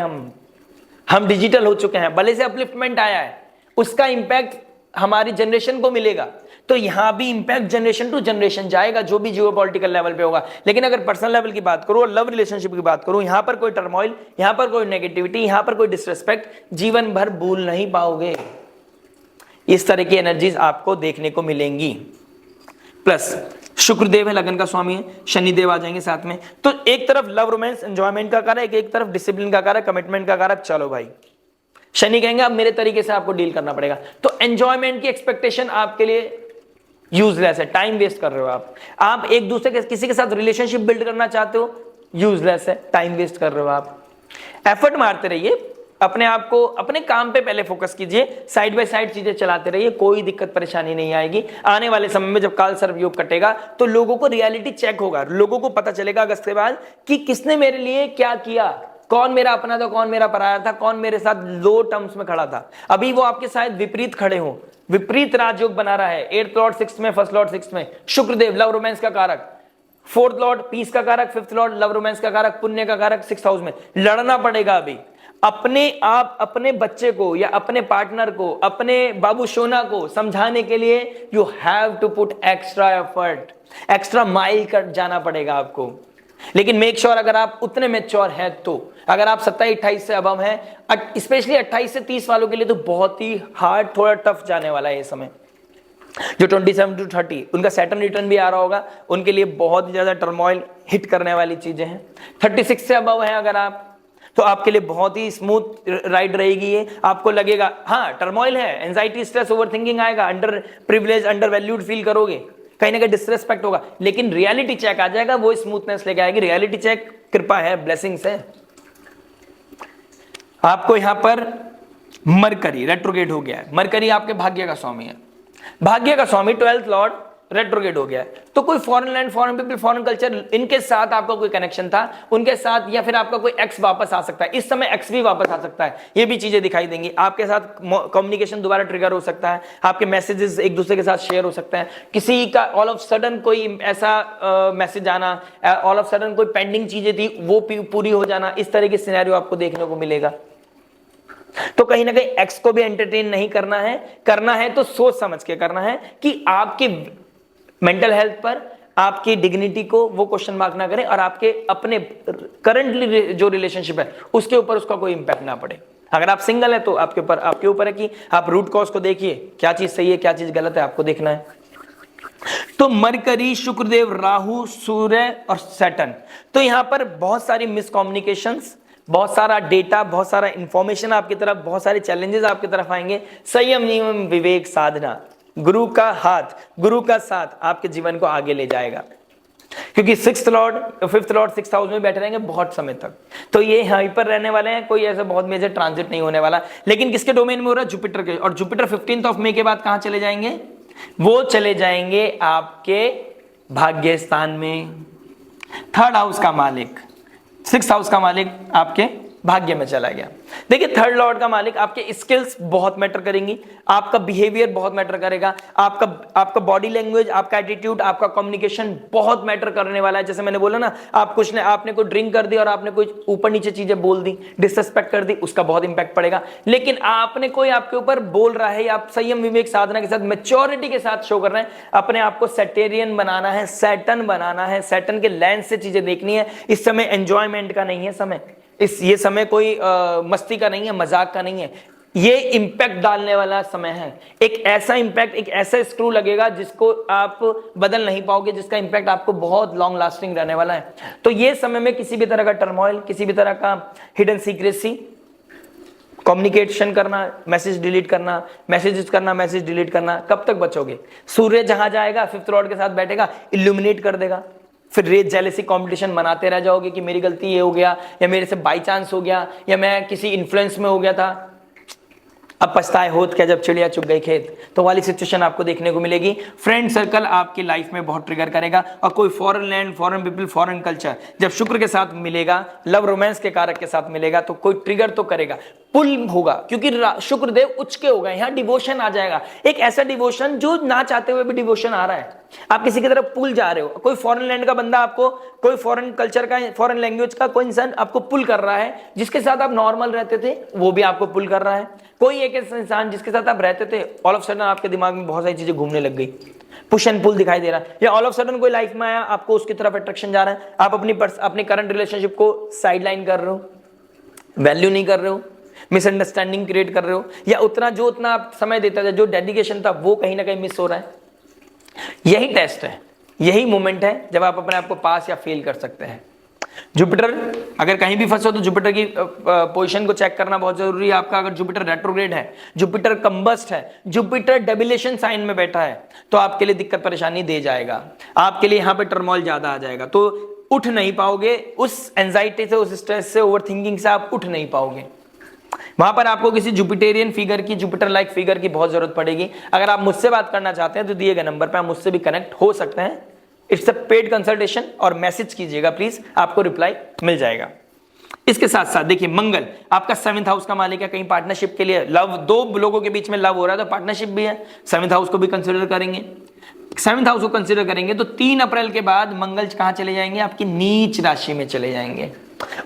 Speaker 1: हम डिजिटल हो चुके हैं, भले से अपलिफ्टमेंट आया है, उसका इंपैक्ट हमारी जनरेशन को मिलेगा। तो यहां भी इंपैक्ट जनरेशन टू जनरेशन जाएगा, जो भी जियोपॉलिटिकल लेवल पे होगा। लेकिन अगर पर्सनल लेवल की बात करूं, लव रिलेशनशिप की बात करूं, यहां पर कोई टर्मोइल, यहां पर कोई नेगेटिविटी, यहां पर कोई डिसरेस्पेक्ट जीवन भर भूल नहीं पाओगे। इस तरह की एनर्जीज आपको देखने को मिलेंगी। प्लस शुक्रदेव है, लगन का स्वामी है, शनिदेव आ जाएंगे साथ में। तो एक तरफ लव रोमांस एंजॉयमेंट का कारक, एक तरफ डिसिप्लिन का कारक, कमिटमेंट का कारक। चलो भाई, शनि कहेंगे अब मेरे तरीके से आपको डील करना पड़ेगा। तो एंजॉयमेंट की एक्सपेक्टेशन आपके लिए यूजलेस है, टाइम वेस्ट कर रहे हो आप एक दूसरे के किसी के साथ रिलेशनशिप बिल्ड करना चाहते हो, यूजलेस है, टाइम वेस्ट कर रहे हो आप। एफर्ट मारते रहिए, अपने आप को अपने काम पे पहले फोकस कीजिए, साइड बाय साइड चीजें चलाते रहिए, कोई दिक्कत परेशानी नहीं आएगी। आने वाले समय में जब काल सर्प योग कटेगा तो लोगों को रियलिटी चेक होगा, लोगों को पता चलेगा अगस्त के बाद कि किसने मेरे लिए क्या किया, कौन मेरा अपना था, कौन मेरा पराया था, कौन मेरे साथ लो टर्म्स में खड़ा था। अभी वो आपके शायद विपरीत खड़े हो, विपरीत राजयोग बना रहा है। 8th लॉर्ड 6th में, 1st लॉर्ड 6th में, शुक्रदेव लव रोमांस का कारक, 4th लॉर्ड पीस का कारक, 5th लॉर्ड लव रोमांस का कारक, पुण्य का कारक 6th हाउस में। लड़ना पड़ेगा अभी अपने आप, अपने बच्चे को या अपने पार्टनर को, अपने बाबू सोना को समझाने के लिए you have to put extra effort, extra mile कर जाना पड़ेगा आपको। लेकिन मेक श्योर अगर आप उतने मैच्योर हैं तो, अगर आप 27-28 से अबव हैं, स्पेशली 28 से 30 वालों के लिए तो बहुत ही हार्ड, थोड़ा टफ जाने वाला है ये समय। जो 27 to 30 उनका सैटर्न रिटर्न भी आ रहा होगा, उनके लिए बहुत ज्यादा टर्मोइल हिट करने वाली चीजें हैं। 36 से अबव हैं अगर आप, तो आपके लिए बहुत ही स्मूथ राइड रहेगी ये। आपको लगेगा हाँ टर्मोइल है, एंजाइटी, स्ट्रेस, ओवरथिंकिंग आएगा, under privilege, under valued feel करोगे, कहीं ना कहीं डिसरेस्पेक्ट होगा, लेकिन रियलिटी चेक आ जाएगा, वो स्मूथनेस लेके आएगी। रियलिटी चेक कृपा है, ब्लेसिंग्स है। आपको यहां पर मरकरी रेट्रोगेट हो गया है, मरकरी आपके भाग्य का स्वामी है, भाग्य का स्वामी 12th लॉर्ड रेट्रोगेट हो गया है। तो कोई foreign land, foreign people, foreign culture, इनके साथ आपका कोई कनेक्शन था, उनके साथ, या फिर आपका कोई एक्स वापस आ सकता है, इस समय एक्स भी वापस आ सकता है, ये भी चीजें दिखाई देंगी। आपके साथ कम्युनिकेशन दोबारा ट्रिगर हो सकता है, आपके मैसेजेस एक दूसरे के साथ शेयर हो सकते हैं, किसी का ऑल ऑफ सडन कोई ऐसा मैसेज आना, ऑल ऑफ सडन कोई पेंडिंग चीजें थी वो पूरी हो जाना, इस तरह की सिनेरियो आपको देखने को मिलेगा। तो कहीं ना कहीं एक्स को भी एंटरटेन नहीं करना है तो सोच समझ के करना है कि आपकी मेंटल हेल्थ पर, आपकी डिग्निटी को वो क्वेश्चन मार्क ना करें, और आपके अपने करंटली जो रिलेशनशिप है उसके ऊपर उसका कोई इंपैक्ट ना पड़े। अगर आप सिंगल है तो आपके ऊपर है कि आप रूट कॉज को देखिए, क्या चीज सही है क्या चीज गलत है, आपको देखना है। तो मरकरी, शुक्रदेव, राहु, सूर्य और सैटर्न, तो यहां पर बहुत सारी मिसकम्युनिकेशंस, बहुत सारा डेटा, बहुत सारा इंफॉर्मेशन आपकी तरफ, बहुत सारे चैलेंजेस आपकी तरफ आएंगे। संयम, नियम, विवेक, साधना, गुरु का हाथ, गुरु का साथ आपके जीवन को आगे ले जाएगा, क्योंकि 5th लॉर्ड 6th हाउस में बैठे रहेंगे बहुत समय तक, तो ये यहीं पर रहने वाले हैं, कोई ऐसा बहुत मेजर ट्रांजिट नहीं होने वाला। लेकिन किसके डोमेन में हो रहा है? जुपिटर के, और जुपिटर 15th मई के बाद कहां चले जाएंगे? वो चले जाएंगे आपके भाग्य स्थान में। 3rd हाउस का मालिक, 6th हाउस का मालिक आपके भाग्य में चला गया। देखिए 3rd लॉर्ड का मालिक, आपके स्किल्स बहुत मैटर करेंगी, आपका बिहेवियर बहुत मैटर करेगा, आपका बॉडी लैंग्वेज, आपका एटीट्यूड, आपका कम्युनिकेशन बहुत मैटर करने वाला है। जैसे मैंने बोला ना, आपने कोई ड्रिंक कर दी और आपने कोई ऊपर नीचे चीजें बोल दी, डिसरिस्पेक्ट कर दी, उसका बहुत इंपैक्ट पड़ेगा। लेकिन आपने कोई आपके ऊपर बोल रहा है, आप संयम, विवेक, साधना के साथ, मैच्योरिटी के साथ शो कर रहे हैं, अपने आप को सैटेरियन बनाना है, सैटर्न बनाना है, सैटर्न के लेंस से चीजें देखनी है। इस समय एंजॉयमेंट का नहीं है समय, ये समय कोई मस्ती का नहीं है, मजाक का नहीं है, ये इंपैक्ट डालने वाला समय है। एक ऐसा इंपैक्ट, एक ऐसा स्क्रू लगेगा जिसको आप बदल नहीं पाओगे, जिसका इंपैक्ट आपको बहुत लॉन्ग लास्टिंग रहने वाला है। तो ये समय में किसी भी तरह का टर्मोइल, किसी भी तरह का हिडन सीक्रेसी, कम्युनिकेशन करना, मैसेज डिलीट करना, मैसेज डिलीट करना, कब तक बचोगे? सूर्य जहां जाएगा 5th लॉर्ड के साथ बैठेगा, इल्यूमिनेट कर देगा, फिर रेस जेलेसी कंपटीशन मनाते रह जाओगे कि मेरी गलती ये हो गया, या मेरे से बाई चांस हो गया, या मैं किसी इन्फ्लुएंस में हो गया था, अब पछताए होत क्या जब चिड़िया चुग गई खेत, तो वाली सिचुएशन आपको देखने को मिलेगी। फ्रेंड सर्कल आपकी लाइफ में बहुत ट्रिगर करेगा, और कोई foreign land, foreign people, foreign culture जब शुक्र के साथ मिलेगा, लव रोमांस के कारक के साथ मिलेगा, तो कोई ट्रिगर तो करेगा, पुल होगा, क्योंकि शुक्रदेव उच्च के हो गए, यहाँ डिवोशन आ जाएगा, एक ऐसा डिवोशन जो ना चाहते हुए भी डिवोशन आ रहा है, आप किसी की तरफ पुल जा रहे हो। कोई फॉरेन लैंड का बंदा आपको, कोई फॉरेन कल्चर का, फॉरेन लैंग्वेज का कोई इंसान आपको पुल कर रहा है, जिसके साथ आप नॉर्मल रहते थे वो भी आपको पुल कर रहा है। कोई एक ऐसा इंसान जिसके साथ आप रहते थे, ऑल ऑफ सडन आपके दिमाग में बहुत सारी चीजें घूमने लग गई, पुश एंड पुल दिखाई दे रहा है, या ऑल ऑफ सडन कोई लाइफ में आया, आपको उसकी तरफ अट्रैक्शन जा रहा है, आप अपनी करंट रिलेशनशिप को साइडलाइन कर रहे हो, वैल्यू नहीं कर रहे हो, मिसअंडरस्टैंडिंग क्रिएट कर रहे हो, या उतना आप समय देता था, जो डेडिकेशन था वो कहीं ना कहीं मिस हो रहा है। यही टेस्ट है, यही मोमेंट है जब आप अपने आप को पास या फेल कर सकते हैं। जुपिटर अगर कहीं भी फंसो तो जुपिटर की पोजीशन को चेक करना बहुत जरूरी है आपका। अगर जुपिटर रेट्रोग्रेड है, जुपिटर कंबस्ट है, जुपिटर डेबिलेशन साइन में बैठा है, तो आपके लिए दिक्कत परेशानी दे जाएगा, आपके लिए यहां पे टर्मोइल ज्यादा आ जाएगा, तो उठ नहीं पाओगे उस एंजाइटी से, उस स्ट्रेस से, ओवर थिंकिंग से आप उठ नहीं पाओगे। वहां पर आपको किसी जुपिटेरियन फिगर की, जुपिटर लाइक फिगर की बहुत जरूरत पड़ेगी। अगर आप मुझसे बात करना चाहते हैं तो दिए गए नंबर पर आप मुझसे भी कनेक्ट हो सकते हैं। इट्स अ पेड कंसल्टेशन और मैसेज कीजिएगा प्लीज, आपको रिप्लाई मिल जाएगा। इसके साथ साथ देखिए मंगल आपका 7th हाउस का मालिक है। कहीं पार्टनरशिप के लिए लव, दो लोगों के बीच में लव हो रहा है तो पार्टनरशिप भी है, 7th हाउस को भी कंसिडर करेंगे। 7th हाउस को कंसिडर करेंगे तो 3 अप्रैल के बाद मंगल कहां चले जाएंगे, आपकी नीच राशि में चले जाएंगे।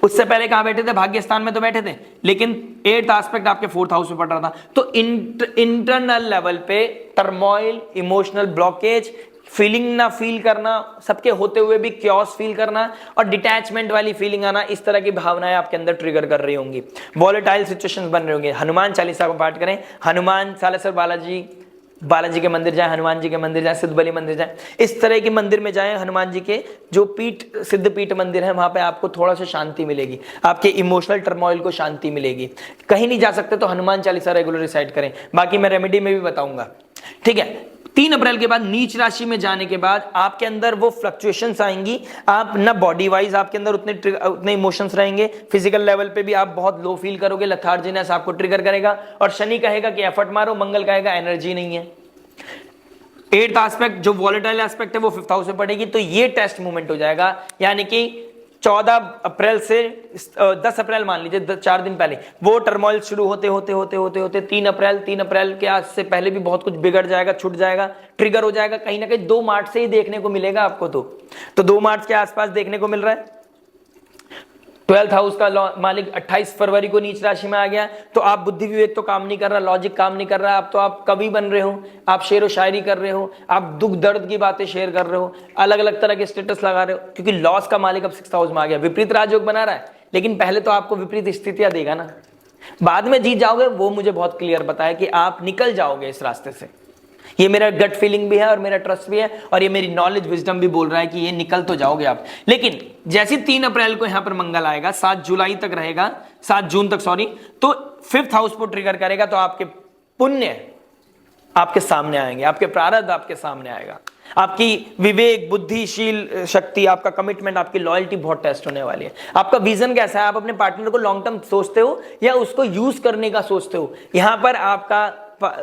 Speaker 1: उससे पहले कहां बैठे थे, भाग्य स्थान में तो बैठे थे, लेकिन 8th एस्पेक्ट आपके 4th हाउस में पड़ रहा था। तो इंटरनल लेवल पे टर्मोइल, इमोशनल ब्लॉकेज, फीलिंग ना फील करना, सबके होते हुए भी क्योस फील करना और डिटैचमेंट वाली फीलिंग आना, इस तरह की भावनाएं आपके अंदर ट्रिगर कर रही होंगी। वॉलेटाइल सिचुएशंस बन रहे होंगे। हनुमान चालीसा को पाठ करें, हनुमान सालेसर बालाजी के मंदिर जाएं, हनुमान जी के मंदिर जाएं, सिद्ध बलि मंदिर जाएं, इस तरह के मंदिर में जाएं। हनुमान जी के जो पीठ, सिद्ध पीठ मंदिर है, वहां पे आपको थोड़ा सा शांति मिलेगी, आपके इमोशनल टर्मोइल को शांति मिलेगी। कहीं नहीं जा सकते तो हनुमान चालीसा रेगुलर रिसाइट करें, बाकी मैं रेमेडी में भी बताऊंगा, ठीक है। 3 अप्रैल के बाद नीच राशि में जाने के बाद आपके अंदर वो फ्लक्चुएशंस आएंगी, आप ना बॉडी वाइज आपके अंदर उतने इमोशंस रहेंगे, फिजिकल लेवल पे भी आप बहुत लो फील करोगे, लथार्जीनेस आपको ट्रिगर करेगा और शनि कहेगा कि एफर्ट मारो, मंगल कहेगा एनर्जी नहीं है। 8th एस्पेक्ट जो वॉलेटाइल एस्पेक्ट है वो 5th हाउस में पड़ेगी, तो ये टेस्ट मूवमेंट हो जाएगा। यानी कि 14 अप्रैल से 10 अप्रैल मान लीजिए, 4 दिन पहले वो टर्मोइल शुरू होते 3 अप्रैल के आज से पहले भी बहुत कुछ बिगड़ जाएगा, छूट जाएगा, ट्रिगर हो जाएगा। कहीं ना कहीं 2 मार्च से ही देखने को मिलेगा आपको, तो 2 मार्च के आसपास देखने को मिल रहा है। 12th हाउस का मालिक 28 फरवरी को नीच राशि में आ गया, तो आप बुद्धि विवेक तो काम नहीं कर रहा, लॉजिक काम नहीं कर रहा, अब तो आप कवि बन रहे हो, आप शेर व शायरी कर रहे हो, आप दुख दर्द की बातें शेयर कर रहे हो, अलग अलग तरह के स्टेटस लगा रहे हो, क्योंकि लॉस का मालिक अब 6th हाउस में आ गया। विपरीत राजयोग बना रहा है, लेकिन पहले तो आपको विपरीत स्थितियां देगा ना, बाद में जीत जाओगे, वो मुझे बहुत क्लियर पता है कि आप निकल जाओगे इस रास्ते से। ये मेरा गट फीलिंग भी है और मेरा ट्रस्ट भी है और ये मेरी नॉलेज विजडम भी बोल रहा है कि ये निकल तो जाओगे आप। लेकिन जैसे 3 अप्रैल को यहां पर मंगल आएगा, 7 जुलाई तक रहेगा, 7 जून तक सॉरी, तो 5th हाउस को ट्रिगर करेगा, तो आपके पुण्य आपके सामने आएंगे, आपके प्रारब्ध आपके सामने आएगा, आपकी विवेक, बुद्धिशील शक्ति, आपका कमिटमेंट, आपकी लॉयल्टी बहुत टेस्ट होने वाली है। आपका विजन कैसा है, आप अपने पार्टनर को लॉन्ग टर्म सोचते हो या उसको यूज करने का सोचते हो, यहां पर आपका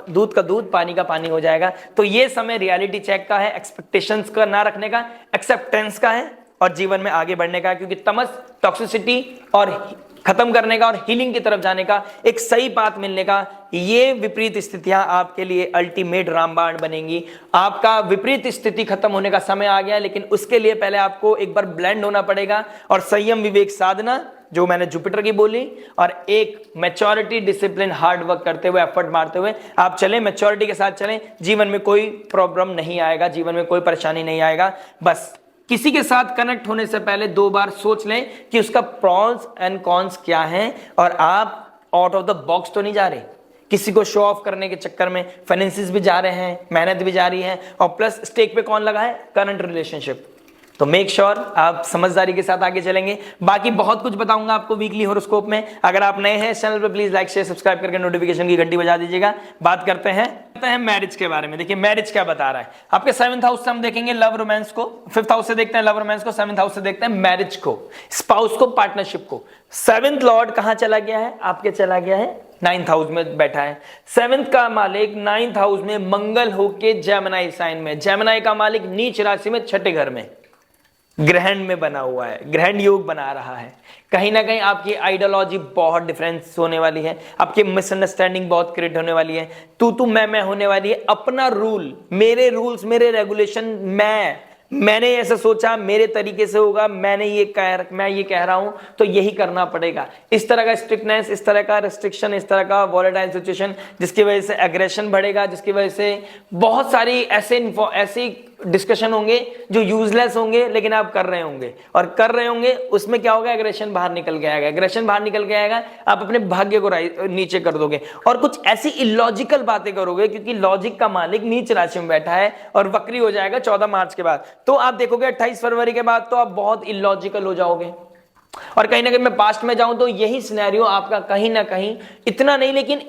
Speaker 1: दूध का दूध, पानी का पानी हो जाएगा। तो ये समय रियलिटी चेक का है, एक्सपेक्टेशंस का ना रखने का, एक्सेप्टेंस का है और जीवन में आगे बढ़ने का, क्योंकि तमस, टॉक्सिसिटी और खत्म करने का और हीलिंग की तरफ जाने का एक सही पाथ मिलने का, ये विपरीत स्थितियां आपके लिए अल्टीमेट रामबाण बनेंगी। आपका विपरीत स्थिति खत्म होने का समय आ गया, लेकिन उसके लिए पहले आपको एक बार ब्लेंड होना पड़ेगा और संयम, विवेक, साधना, जो मैंने जुपिटर की बोली, और एक मैच्योरिटी, डिसिप्लिन, हार्ड वर्क करते हुए, एफर्ट मारते हुए आप चलें, मैच्योरिटी के साथ चलें। जीवन में कोई प्रॉब्लम नहीं आएगा, जीवन में कोई परेशानी नहीं आएगा। बस किसी के साथ कनेक्ट होने से पहले 2 बार सोच लें कि उसका प्रॉन्स एंड कॉन्स क्या है, और आप आउट ऑफ द बॉक्स तो नहीं जा रहे। किसी को शो ऑफ करने के चक्कर में फाइनेंसिस भी जा रहे हैं, मेहनत भी जा रही है, और प्लस स्टेक पे कौन लगा है, करंट रिलेशनशिप। तो मेक श्योर आप समझदारी के साथ आगे चलेंगे। बाकी बहुत कुछ बताऊंगा आपको वीकली हॉरोस्कोप में। अगर आप नए हैं इस चैनल पर, प्लीज लाइक, शेयर, सब्सक्राइब करके नोटिफिकेशन की घंटी बजा दीजिएगा। बात करते हैं मैरिज के बारे में। देखिए मैरिज क्या बता रहा है। आपके 7th हाउस से हम देखेंगे लव रोमांस को, 5th हाउस से देखते हैं लव रोमांस को, 7th हाउस से देखते हैं मैरिज को, स्पाउस को, पार्टनरशिप को। 7th लॉर्ड कहां चला गया है, आपके चला गया है 9th हाउस में बैठा है। 7th का मालिक 9th हाउस में मंगल होके जेमिनी साइन में, जेमिनी का मालिक नीच राशि में 6ठे घर में ग्रहण में बना हुआ है, ग्रहण योग बना रहा है। कहीं ना कहीं आपकी आइडियोलॉजी बहुत डिफरेंस होने वाली है, आपकी मिसअंडरस्टैंडिंग बहुत क्रिएट होने वाली है, तू मैं होने वाली है। अपना रूल, मेरे रूल्स, मेरे रेगुलेशन, मैंने ऐसा सोचा, मेरे तरीके से होगा, मैं ये कह रहा हूं तो यही करना पड़ेगा। इस तरह का स्ट्रिक्टनेस, इस तरह का रेस्ट्रिक्शन, इस तरह का वॉलेटाइल सिचुएशन, जिसकी वजह से एग्रेशन बढ़ेगा, जिसकी वजह से बहुत सारी ऐसी डिस्कशन होंगे जो यूजलेस होंगे, लेकिन आप कर रहे होंगे, और कर रहे होंगे उसमें क्या होगा, एग्रेशन बाहर निकल के आएगा, एग्रेशन बाहर निकल के आएगा, आप अपने भाग्य को नीचे कर दोगे और कुछ ऐसी इलॉजिकल बातें करोगे, क्योंकि लॉजिक का मालिक नीच राशि में बैठा है और वक्री हो जाएगा 14 मार्च के बाद। तो आप देखोगे 28 फरवरी के बाद तो आप बहुत इलॉजिकल हो जाओगे। और कहीं ना कहीं मैं पास्ट में जाऊं तो यही सिनेरियो आपका कहीं ना कहीं, इतना नहीं लेकिन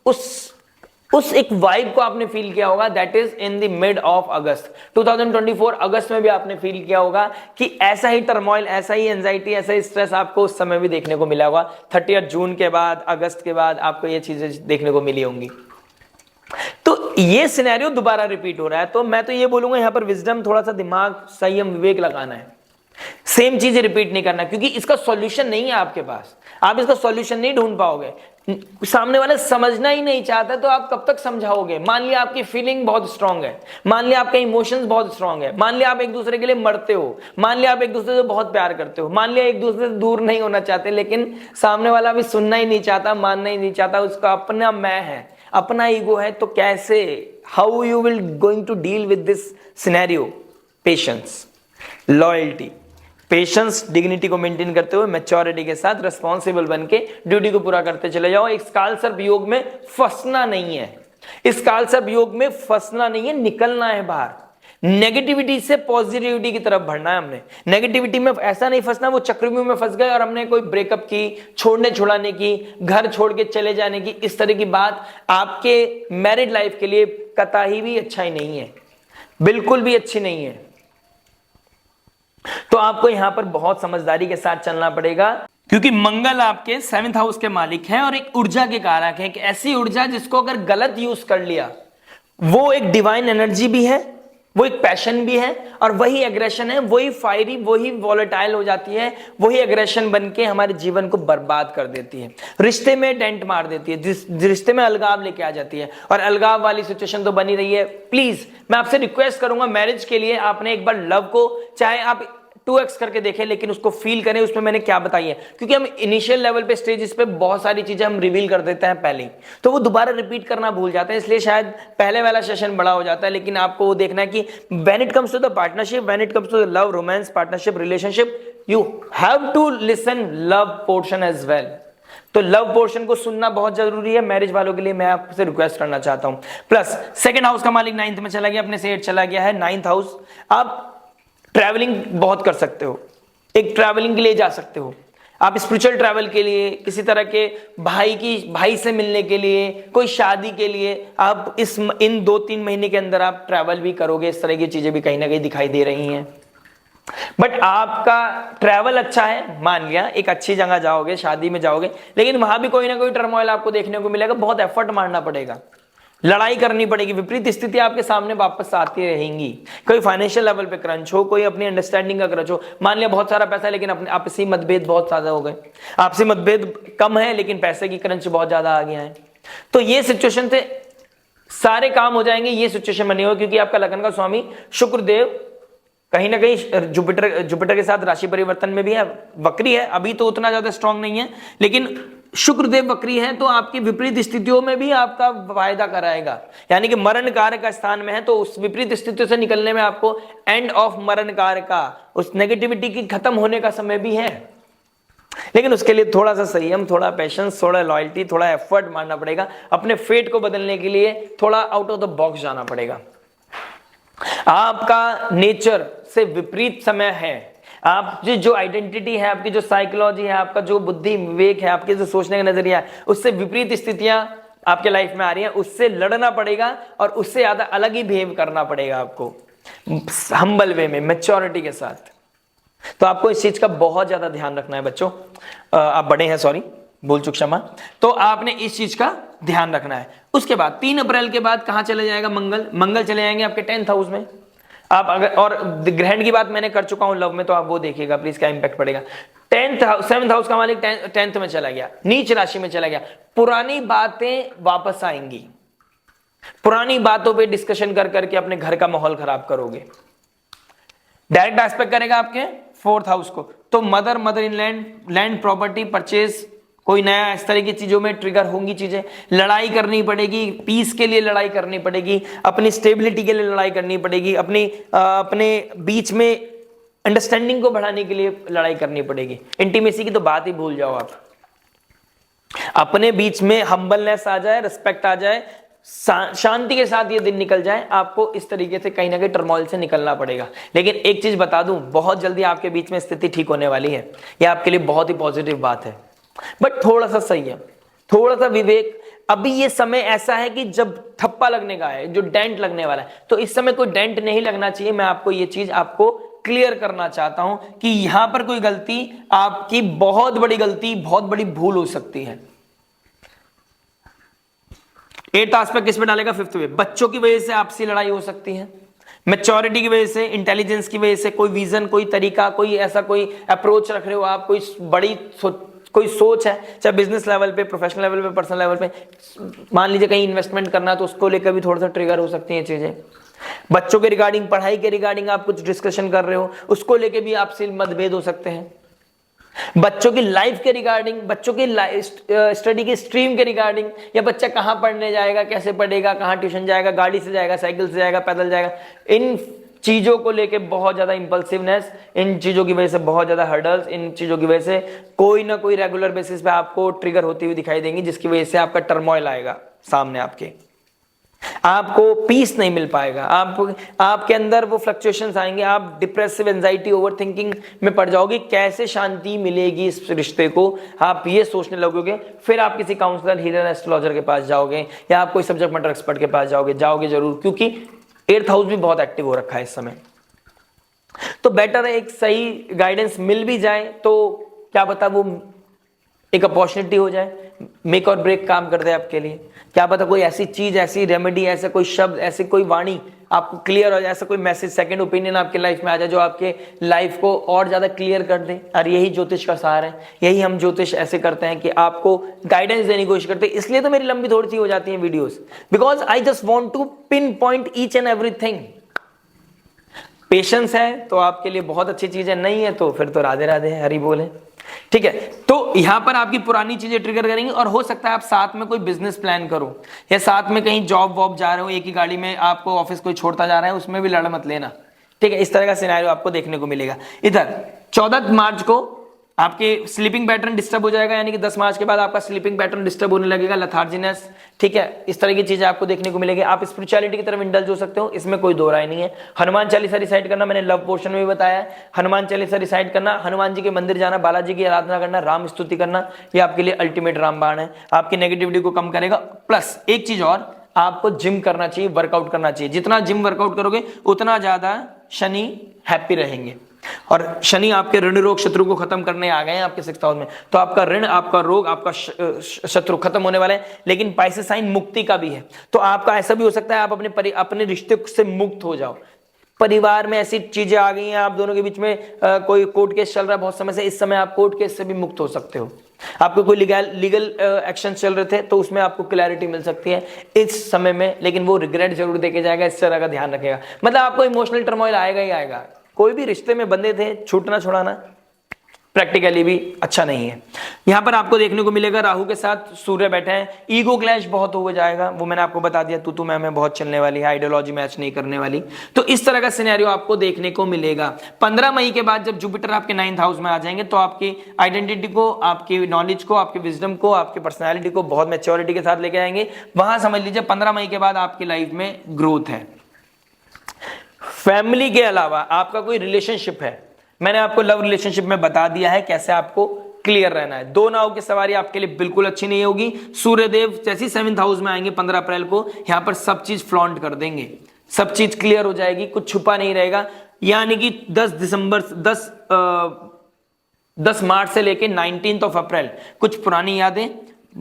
Speaker 1: उस एक वाइब को आपने फील किया होगा, that is in the mid of अगस्त 2024। अगस्त में भी आपने फील किया होगा कि ऐसा ही टर्मोइल, ऐसा ही एंजाइटी, ऐसा ही स्ट्रेस आपको उस समय भी देखने को मिला होगा। 30 जून के बाद, अगस्त के बाद आपको ये चीजें देखने को मिली होंगी। तो ये सिनेरियो दोबारा रिपीट हो रहा है। तो मैं तो ये बोलूंगा यहां पर विजडम, थोड़ा सा दिमाग, संयम, विवेक लगाना है, सेम चीज रिपीट नहीं करना, क्योंकि इसका सॉल्यूशन नहीं है आपके पास, आप इसका सॉल्यूशन नहीं ढूंढ पाओगे। सामने वाला समझना ही नहीं चाहता तो आप कब तक समझाओगे। मान लिया आपकी फीलिंग बहुत स्ट्रांग है, मान लिया आपके इमोशंस बहुत स्ट्रांग है, मान लिया आप एक दूसरे के लिए मरते हो, मान लिया आप एक दूसरे से बहुत प्यार करते हो, मान लिया एक दूसरे से दूर नहीं होना चाहते, लेकिन सामने वाला भी सुनना ही नहीं चाहता, मानना ही नहीं चाहता, उसका अपना मैं है, अपना ईगो है, तो कैसे, how you will going to deal with this scenario. Patience, loyalty, patience, dignity को मेंटेन करते हुए मैच्योरिटी के साथ रिस्पॉन्सिबल बन के ड्यूटी को पूरा करते चले जाओ। इस काल सर्प योग में फंसना नहीं है, इस काल सर्प योग में फंसना नहीं है, निकलना है बाहर। नेगेटिविटी से पॉजिटिविटी की तरफ बढ़ना है हमने। नेगेटिविटी में ऐसा नहीं फंसना वो चक्रव्यूह में फंस गए और हमने कोई ब्रेकअप की, छोड़ने छुड़ाने की, घर छोड़ के चले जाने की, इस तरह की बात आपके मैरिड लाइफ के लिए कतई भी अच्छा ही नहीं है, बिल्कुल भी अच्छी नहीं है। तो आपको यहां पर बहुत समझदारी के साथ चलना पड़ेगा, क्योंकि मंगल आपके 7th हाउस के मालिक हैं और एक ऊर्जा के कारक है, एक ऐसी ऊर्जा जिसको अगर गलत यूज कर लिया, वो एक डिवाइन एनर्जी भी है, वो एक पैशन भी है, और वही एग्रेशन है, वही फायरी, वही वॉलेटाइल हो जाती है, वही एग्रेशन बन के हमारे जीवन को बर्बाद कर देती है, रिश्ते में डेंट मार देती है, रिश्ते में अलगाव लेके आ जाती है, और अलगाव वाली सिचुएशन तो बनी रही है। प्लीज मैं आपसे रिक्वेस्ट करूंगा, मैरिज के लिए आपने एक बार लव को, चाहे आप 2x करके देखें, लेकिन उसको फील करें, उसमें मैंने क्या बताई है, क्योंकि हम इनिशियल लेवल पे, स्टेजेस पे बहुत सारी चीजें हम रिवील कर देते हैं पहले ही, तो वो दोबारा रिपीट करना भूल जाते हैं, इसलिए शायद पहले वाला सेशन बड़ा हो जाता है। लेकिन आपको वो देखना है कि when it comes to the partnership, when it comes to the love, romance, partnership, relationship, you have to listen love portion as well. तो लव पोर्शन को सुनना बहुत जरूरी है मैरिज वालों के लिए, मैं आपसे रिक्वेस्ट करना चाहता हूं। प्लस 2nd हाउस का मालिक 9th में चला गया, अपने से 8 चला गया है, 9th हाउस। आप ट्रैवलिंग बहुत कर सकते हो, एक ट्रैवलिंग के लिए जा सकते हो आप, स्पिरिचुअल ट्रैवल के लिए, किसी तरह के भाई से मिलने के लिए, कोई शादी के लिए, आप इन 2-3 महीने के अंदर आप ट्रैवल भी करोगे। इस तरह की चीजें भी कहीं ना कहीं दिखाई दे रही हैं। बट आपका ट्रैवल अच्छा है, मान लिया एक अच्छी जगह जाओगे, शादी में जाओगे, लेकिन वहां भी कोई ना कोई टर्मोइल आपको देखने को मिलेगा, बहुत एफर्ट मारना पड़ेगा, लड़ाई करनी पड़ेगी, विपरीत स्थिति आपके सामने वापस आती रहेंगी। कोई फाइनेंशियल लेवल पे क्रंच हो, कोई अपनी अंडरस्टैंडिंग का क्रंच हो, मान लिया बहुत सारा पैसा है लेकिन अपने आपसी मतभेद बहुत ज्यादा हो गए, आपसी मतभेद कम है लेकिन पैसे की क्रंच बहुत ज्यादा आ गया है, तो ये सिचुएशन से सारे काम हो जाएंगे। ये सिचुएशन बनी हो क्योंकि आपका लगन का स्वामी शुक्रदेव कहीं ना कहीं जुपिटर के साथ राशि परिवर्तन में भी है, वक्री है, अभी तो उतना ज्यादा स्ट्रांग नहीं है, लेकिन शुक्रदेव वक्री है, तो आपकी विपरीत स्थितियों में भी आपका फायदा कराएगा, यानी कि मरण कार्य का स्थान में है, तो उस विपरीत स्थितियों से निकलने में आपको एंड ऑफ मरण कार्य का, उस नेगेटिविटी की खत्म होने का समय भी है। लेकिन उसके लिए थोड़ा सा संयम, थोड़ा पेशेंस, थोड़ा लॉयल्टी, थोड़ा एफर्ट मारना पड़ेगा, अपने फेट को बदलने के लिए थोड़ा आउट ऑफ द बॉक्स जाना पड़ेगा। आपका नेचर से विपरीत समय है, आप जो आइडेंटिटी है, आपकी जो साइकोलॉजी है, आपका जो बुद्धि विवेक है, आपके जो सोचने का नजरिया है, उससे विपरीत स्थितियां आपके लाइफ में आ रही हैं, उससे लड़ना पड़ेगा और उससे ज्यादा अलग ही बिहेव करना पड़ेगा आपको, हम्बल वे में, मैच्योरिटी के साथ। तो आपको इस चीज का बहुत ज्यादा ध्यान रखना है बच्चों, आप बड़े हैं, सॉरी भूल चुक क्षमा, तो आपने इस चीज का ध्यान रखना है। उसके बाद 3 अप्रैल के बाद कहां चले जाएगा मंगल चले जाएंगे आपके 10th हाउस में। आप अगर, और ग्रहण की बात मैंने कर चुका हूं लव में, तो आप वो देखिएगा प्लीज क्या इंपैक्ट पड़ेगा। 7th हाउस का मालिक 10th में चला गया, नीच राशि में चला गया, पुरानी बातें वापस आएंगी, पुरानी बातों पे डिस्कशन कर करके अपने घर का माहौल खराब करोगे। डायरेक्ट एस्पेक्ट करेगा आपके 4th हाउस को, तो mother in land property purchase कोई नया इस तरह की चीजों में ट्रिगर होंगी चीजें, लड़ाई करनी पड़ेगी, पीस के लिए लड़ाई करनी पड़ेगी, अपनी स्टेबिलिटी के लिए लड़ाई करनी पड़ेगी, अपने बीच में अंडरस्टैंडिंग को बढ़ाने के लिए लड़ाई करनी पड़ेगी। इंटीमेसी की तो बात ही भूल जाओ आप। अपने बीच में हम्बलनेस आ जाए, रिस्पेक्ट आ जाए, शांति के साथ ये दिन निकल जाए, आपको इस तरीके से कहीं ना कहीं टर्मोइल से निकलना पड़ेगा। लेकिन एक चीज बता दूं, बहुत जल्दी आपके बीच में स्थिति ठीक होने वाली है, यह आपके लिए बहुत ही पॉजिटिव बात है। बट थोड़ा सा संयम, थोड़ा सा विवेक। अभी ये समय ऐसा है कि जब ठप्पा लगने का है, जो डेंट लगने वाला है, तो इस समय कोई डेंट नहीं लगना चाहिए। मैं आपको ये चीज आपको क्लियर करना चाहता हूं कि यहां पर कोई गलती, आपकी बहुत बड़ी गलती, बहुत बड़ी भूल हो सकती है। 8th एस्पेक्ट किस पे डालेगा? 5th पे। बच्चों की वजह से आपसी लड़ाई हो सकती है, मैच्योरिटी की वजह से, इंटेलिजेंस की वजह से, कोई विजन, कोई तरीका, कोई ऐसा कोई अप्रोच रख रहे हो आप, कोई बड़ी कोई सोच है, चाहे बिजनेस लेवल पे, प्रोफेशनल लेवल पे, पर्सनल लेवल पे, मान लीजिए कहीं इन्वेस्टमेंट करना है तो उसको लेकर भी थोड़ा सा ट्रिगर हो सकती हैं चीजें। बच्चों के रिगार्डिंग, पढ़ाई के रिगार्डिंग आप कुछ डिस्कशन कर रहे हो, उसको लेके भी आपसे मतभेद हो सकते हैं। बच्चों की लाइफ के रिगार्डिंग, बच्चों की स्टडी की स्ट्रीम के रिगार्डिंग, या बच्चा कहां पढ़ने जाएगा, कैसे पढ़ेगा, कहां ट्यूशन जाएगा, गाड़ी से जाएगा, साइकिल से जाएगा, पैदल जाएगा, इन चीजों को लेके बहुत ज्यादा इंपल्सिवनेस, इन चीजों की वजह से बहुत ज्यादा हर्डल्स, इन चीजों की वजह से कोई ना कोई रेगुलर बेसिस पे आपको ट्रिगर होती हुई दिखाई देंगी, जिसकी वजह से आपका टर्मोइल आएगा सामने, आपको पीस नहीं मिल पाएगा, आपके अंदर वो फ्लक्चुएशंस आएंगे, आप डिप्रेसिव, एंजाइटी, ओवरथिंकिंग में पड़ जाओगे। कैसे शांति मिलेगी इस रिश्ते को, आप ये सोचने लगोगे। फिर आप किसी काउंसलर, हीलर, एस्ट्रोलॉजर के पास जाओगे, या आप कोई सब्जेक्ट मैटर एक्सपर्ट के पास जाओगे जरूर, क्योंकि 8th हाउस भी बहुत एक्टिव हो रखा है इस समय। तो बेटर है एक सही गाइडेंस मिल भी जाए तो क्या पता वो एक अपॉर्चुनिटी हो जाए, मेक और ब्रेक काम कर दे आपके लिए। क्या पता कोई ऐसी चीज, ऐसी रेमेडी, ऐसा कोई शब्द, ऐसी कोई वाणी आपको क्लियर हो जाए, ऐसा कोई मैसेज, सेकंड ओपिनियन आपके लाइफ में आ जाए जो आपके लाइफ को और ज्यादा क्लियर कर दे। और यही ज्योतिष का सार है, यही हम ज्योतिष ऐसे करते हैं कि आपको गाइडेंस देने की कोशिश करते हैं। इसलिए तो मेरी लंबी थोड़ी सी हो जाती है videos, because I just want to pin point each and everything. Patience है तो आपके लिए बहुत अच्छी चीज है, नहीं है तो फिर तो राधे राधे, हरि बोले। ठीक है, तो यहां पर आपकी पुरानी चीजें ट्रिगर करेंगी। और हो सकता है आप साथ में कोई बिजनेस प्लान करो, या साथ में कहीं जॉब वॉब जा रहे हो, एक ही गाड़ी में आपको ऑफिस कोई छोड़ता जा रहा है, उसमें भी लड़ मत लेना। ठीक है, इस तरह का सिनेरियो आपको देखने को मिलेगा। इधर 14 मार्च को आपके स्लीपिंग पैटर्न डिस्टर्ब हो जाएगा, यानी कि 10 मार्च के बाद आपका स्लीपिंग पैटर्न डिस्टर्ब होने लगेगा, लथार्जिनेस। ठीक है, इस तरह की चीजें आपको देखने को मिलेगी। आप स्पिरिचुअलिटी की तरफ इंडल्ज हो सकते हो, इसमें कोई दो राय नहीं है। हनुमान चालीसा रिसाइट करना, मैंने लव पोर्शन में भी बताया है। हनुमान चालीसा रिसाइट करना, हनुमान जी के मंदिर जाना, बालाजी की आराधना करना, राम स्तुति करना, ये आपके लिए अल्टीमेट रामबाण है, आपकी नेगेटिविटी को कम करेगा। प्लस एक चीज और, आपको जिम करना चाहिए, वर्कआउट करना चाहिए। जितना जिम वर्कआउट करोगे उतना ज्यादा शनि हैप्पी रहेंगे। और शनि आपके ऋण रोग शत्रु को खत्म करने आ गए हैं आपके 6th हाउस में, तो आपका ऋण, आपका रोग, आपका शत्रु खत्म होने वाले हैं। लेकिन पाइसेस साइन मुक्ति का भी है, तो आपका ऐसा भी हो सकता है आप अपने रिश्ते से मुक्त हो जाओ। परिवार में ऐसी चीजें आ गई हैं, आप दोनों के बीच में कोई कोर्ट केस चल रहा है बहुत समय से, इस समय आप कोर्ट केस से भी मुक्त हो सकते हो। आपको कोई लीगल एक्शन चल रहे थे तो उसमें आपको क्लैरिटी मिल सकती है इस समय में, लेकिन वो रिग्रेट जरूर देके जाएगा, इस तरह का ध्यान रखेगा। मतलब आपको इमोशनल टर्मोइल आएगा ही आएगा। कोई भी रिश्ते में बंधे थे, छूटना छुड़ाना प्रैक्टिकली भी अच्छा नहीं है। यहां पर आपको देखने को मिलेगा राहु के साथ सूर्य बैठे हैं, ईगो क्लैश बहुत हो जाएगा, वो मैंने आपको बता दिया, तू मैं बहुत चलने वाली है, आइडियोलॉजी मैच नहीं करने वाली। तो इस तरह का सिनेरियो आपको देखने को मिलेगा। 15 मई के बाद जब जुपिटर आपके 9th हाउस में आ जाएंगे तो आपकी आइडेंटिटी को, आपकी नॉलेज को, आपकी विजडम को, आपकी पर्सनैलिटी को बहुत मैच्योरिटी के साथ लेके आएंगे। वहां समझ लीजिए 15 मई के बाद आपकी लाइफ में ग्रोथ है। फैमिली के अलावा आपका कोई रिलेशनशिप है, मैंने आपको लव रिलेशनशिप में बता दिया है कैसे आपको क्लियर रहना है। 2 नाव की सवारी आपके लिए बिल्कुल अच्छी नहीं होगी। सूर्यदेव जैसे 7th हाउस में आएंगे 15 अप्रैल को, यहां पर सब चीज फ्लॉन्ट कर देंगे, सब चीज क्लियर हो जाएगी, कुछ छुपा नहीं रहेगा। यानी कि 10 मार्च से लेके 19 अप्रैल कुछ पुरानी यादें,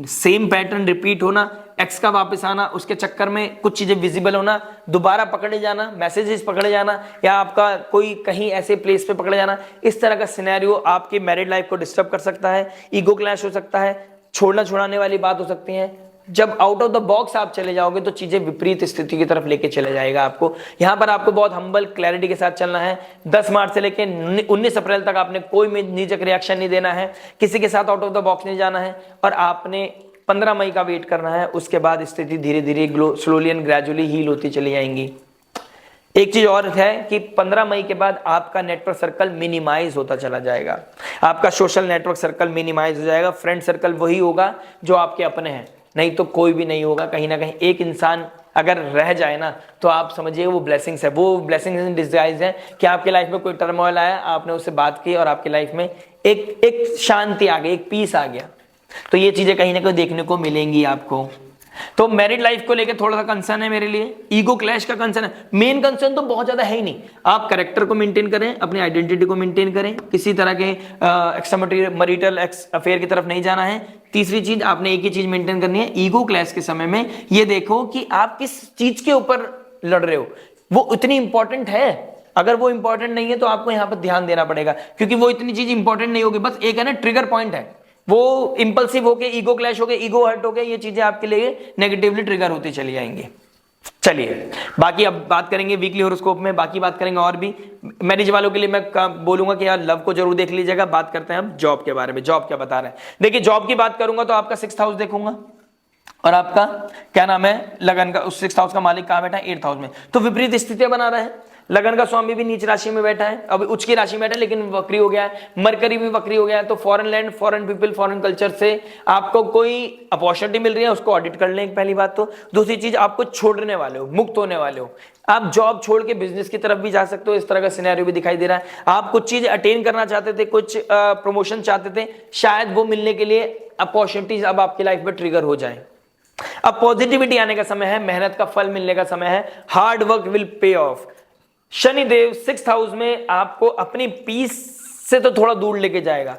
Speaker 1: सेम पैटर्न रिपीट होना, एक्स का वापस आना, उसके चक्कर में कुछ चीजें विजिबल होना, दोबारा पकड़े जाना, मैसेजेस पकड़े जाना, या आपका कोई कहीं ऐसे प्लेस पे पकड़े जाना, इस तरह का सिनेरियो आपकी मैरिड लाइफ को डिस्टर्ब कर सकता है। ईगो क्लैश हो सकता है, छोड़ना छुड़ाने वाली बात हो सकती है, जब आउट ऑफ द बॉक्स आप चले जाओगे तो चीजें विपरीत स्थिति की तरफ लेके चले जाएगा आपको। यहां पर आपको बहुत हम्बल क्लैरिटी के साथ चलना है। 10 मार्च से लेके 19 अप्रैल तक आपने कोई निजक रिएक्शन नहीं देना है, किसी के साथ आउट ऑफ द बॉक्स नहीं जाना है, और आपने 15 मई का वेट करना है। उसके बाद स्थिति धीरे धीरे स्लोली एंड ग्रेजुअली हील होती चली जाएंगी। एक चीज और है कि 15 मई के बाद आपका नेटवर्क सर्कल मिनिमाइज होता चला जाएगा, आपका सोशल नेटवर्क सर्कल मिनिमाइज हो जाएगा। फ्रेंड सर्कल वही होगा जो आपके अपने हैं, नहीं तो कोई भी नहीं होगा। कहीं ना कहीं एक इंसान अगर रह जाए ना तो आप समझिए वो ब्लेसिंग्स है, वो ब्लेसिंग्स इन डिस्गाइज है कि आपके लाइफ में कोई टर्मोइल आया, आपने उससे बात की और आपकी लाइफ में एक शांति आ गई, एक पीस आ गया। तो ये चीजें कहीं ना कहीं देखने को मिलेंगी आपको। तो मैरिड लाइफ को लेकर थोड़ा सा कंसर्न है मेरे लिए, ईगो क्लैश का कंसर्न है। मेन कंसर्न तो बहुत ज्यादा है ही नहीं, आप कैरेक्टर को मेंटेन करें, अपनी आइडेंटिटी को मेंटेन करें, किसी तरह के एक्स्ट्रामैरिटल अफेयर की तरफ नहीं जाना है। तीसरी चीज आपने एक ही चीज मेंटेन करनी है, ईगो क्लैश के समय में ये देखो कि आप किस चीज के ऊपर लड़ रहे हो, वो इतनी इंपॉर्टेंट है। अगर वो इंपॉर्टेंट नहीं है तो आपको यहां पर ध्यान देना पड़ेगा, क्योंकि वो इतनी चीज इंपॉर्टेंट नहीं होगी। बस एक है ना ट्रिगर पॉइंट है, वो इंपल्सिव हो गए, ईगो क्लैश हो गए, ईगो हर्ट हो गए, ये चीजें आपके लिए नेगेटिवली ट्रिगर होती चली जाएंगी। चलिए बाकी अब बात करेंगे वीकली हॉरोस्कोप में, बाकी बात करेंगे और भी। मैरिज वालों के लिए मैं बोलूंगा कि यार लव को जरूर देख लीजिएगा। बात करते हैं हम जॉब के बारे में, जॉब क्या बता रहे हैं। देखिए जॉब की बात करूंगा तो आपका 6th हाउस देखूंगा, और आपका क्या नाम है लगन का, उस 6th हाउस का मालिक कहां बैठा है, 8th हाउस में। तो विपरीत स्थितियां बना रहा है। लगन का स्वामी भी नीच राशि में बैठा है, अब उच्च की राशि में बैठा है लेकिन वक्री हो गया है। मरकरी भी वक्री हो गया है। तो foreign land, foreign people, foreign culture से आपको कोई अपॉर्चुनिटी मिल रही है, उसको ऑडिट कर लें, पहली बात तो। दूसरी चीज, आपको छोड़ने वाले हो, मुक्त होने वाले हो, आप जॉब छोड़ के बिजनेस की तरफ भी जा सकते हो। इस तरह का सिनेरियो भी दिखाई दे रहा है। आप कुछ चीज अटेन करना चाहते थे, कुछ प्रमोशन चाहते थे, शायद वो मिलने के लिए अपॉर्चुनिटीज अब आपकी लाइफ में ट्रिगर हो जाए। अब पॉजिटिविटी आने का समय है, मेहनत का फल मिलने का समय है, hard work will pay of. Shanidev 6th house में आपको अपनी पीस से तो थोड़ा दूर लेके जाएगा,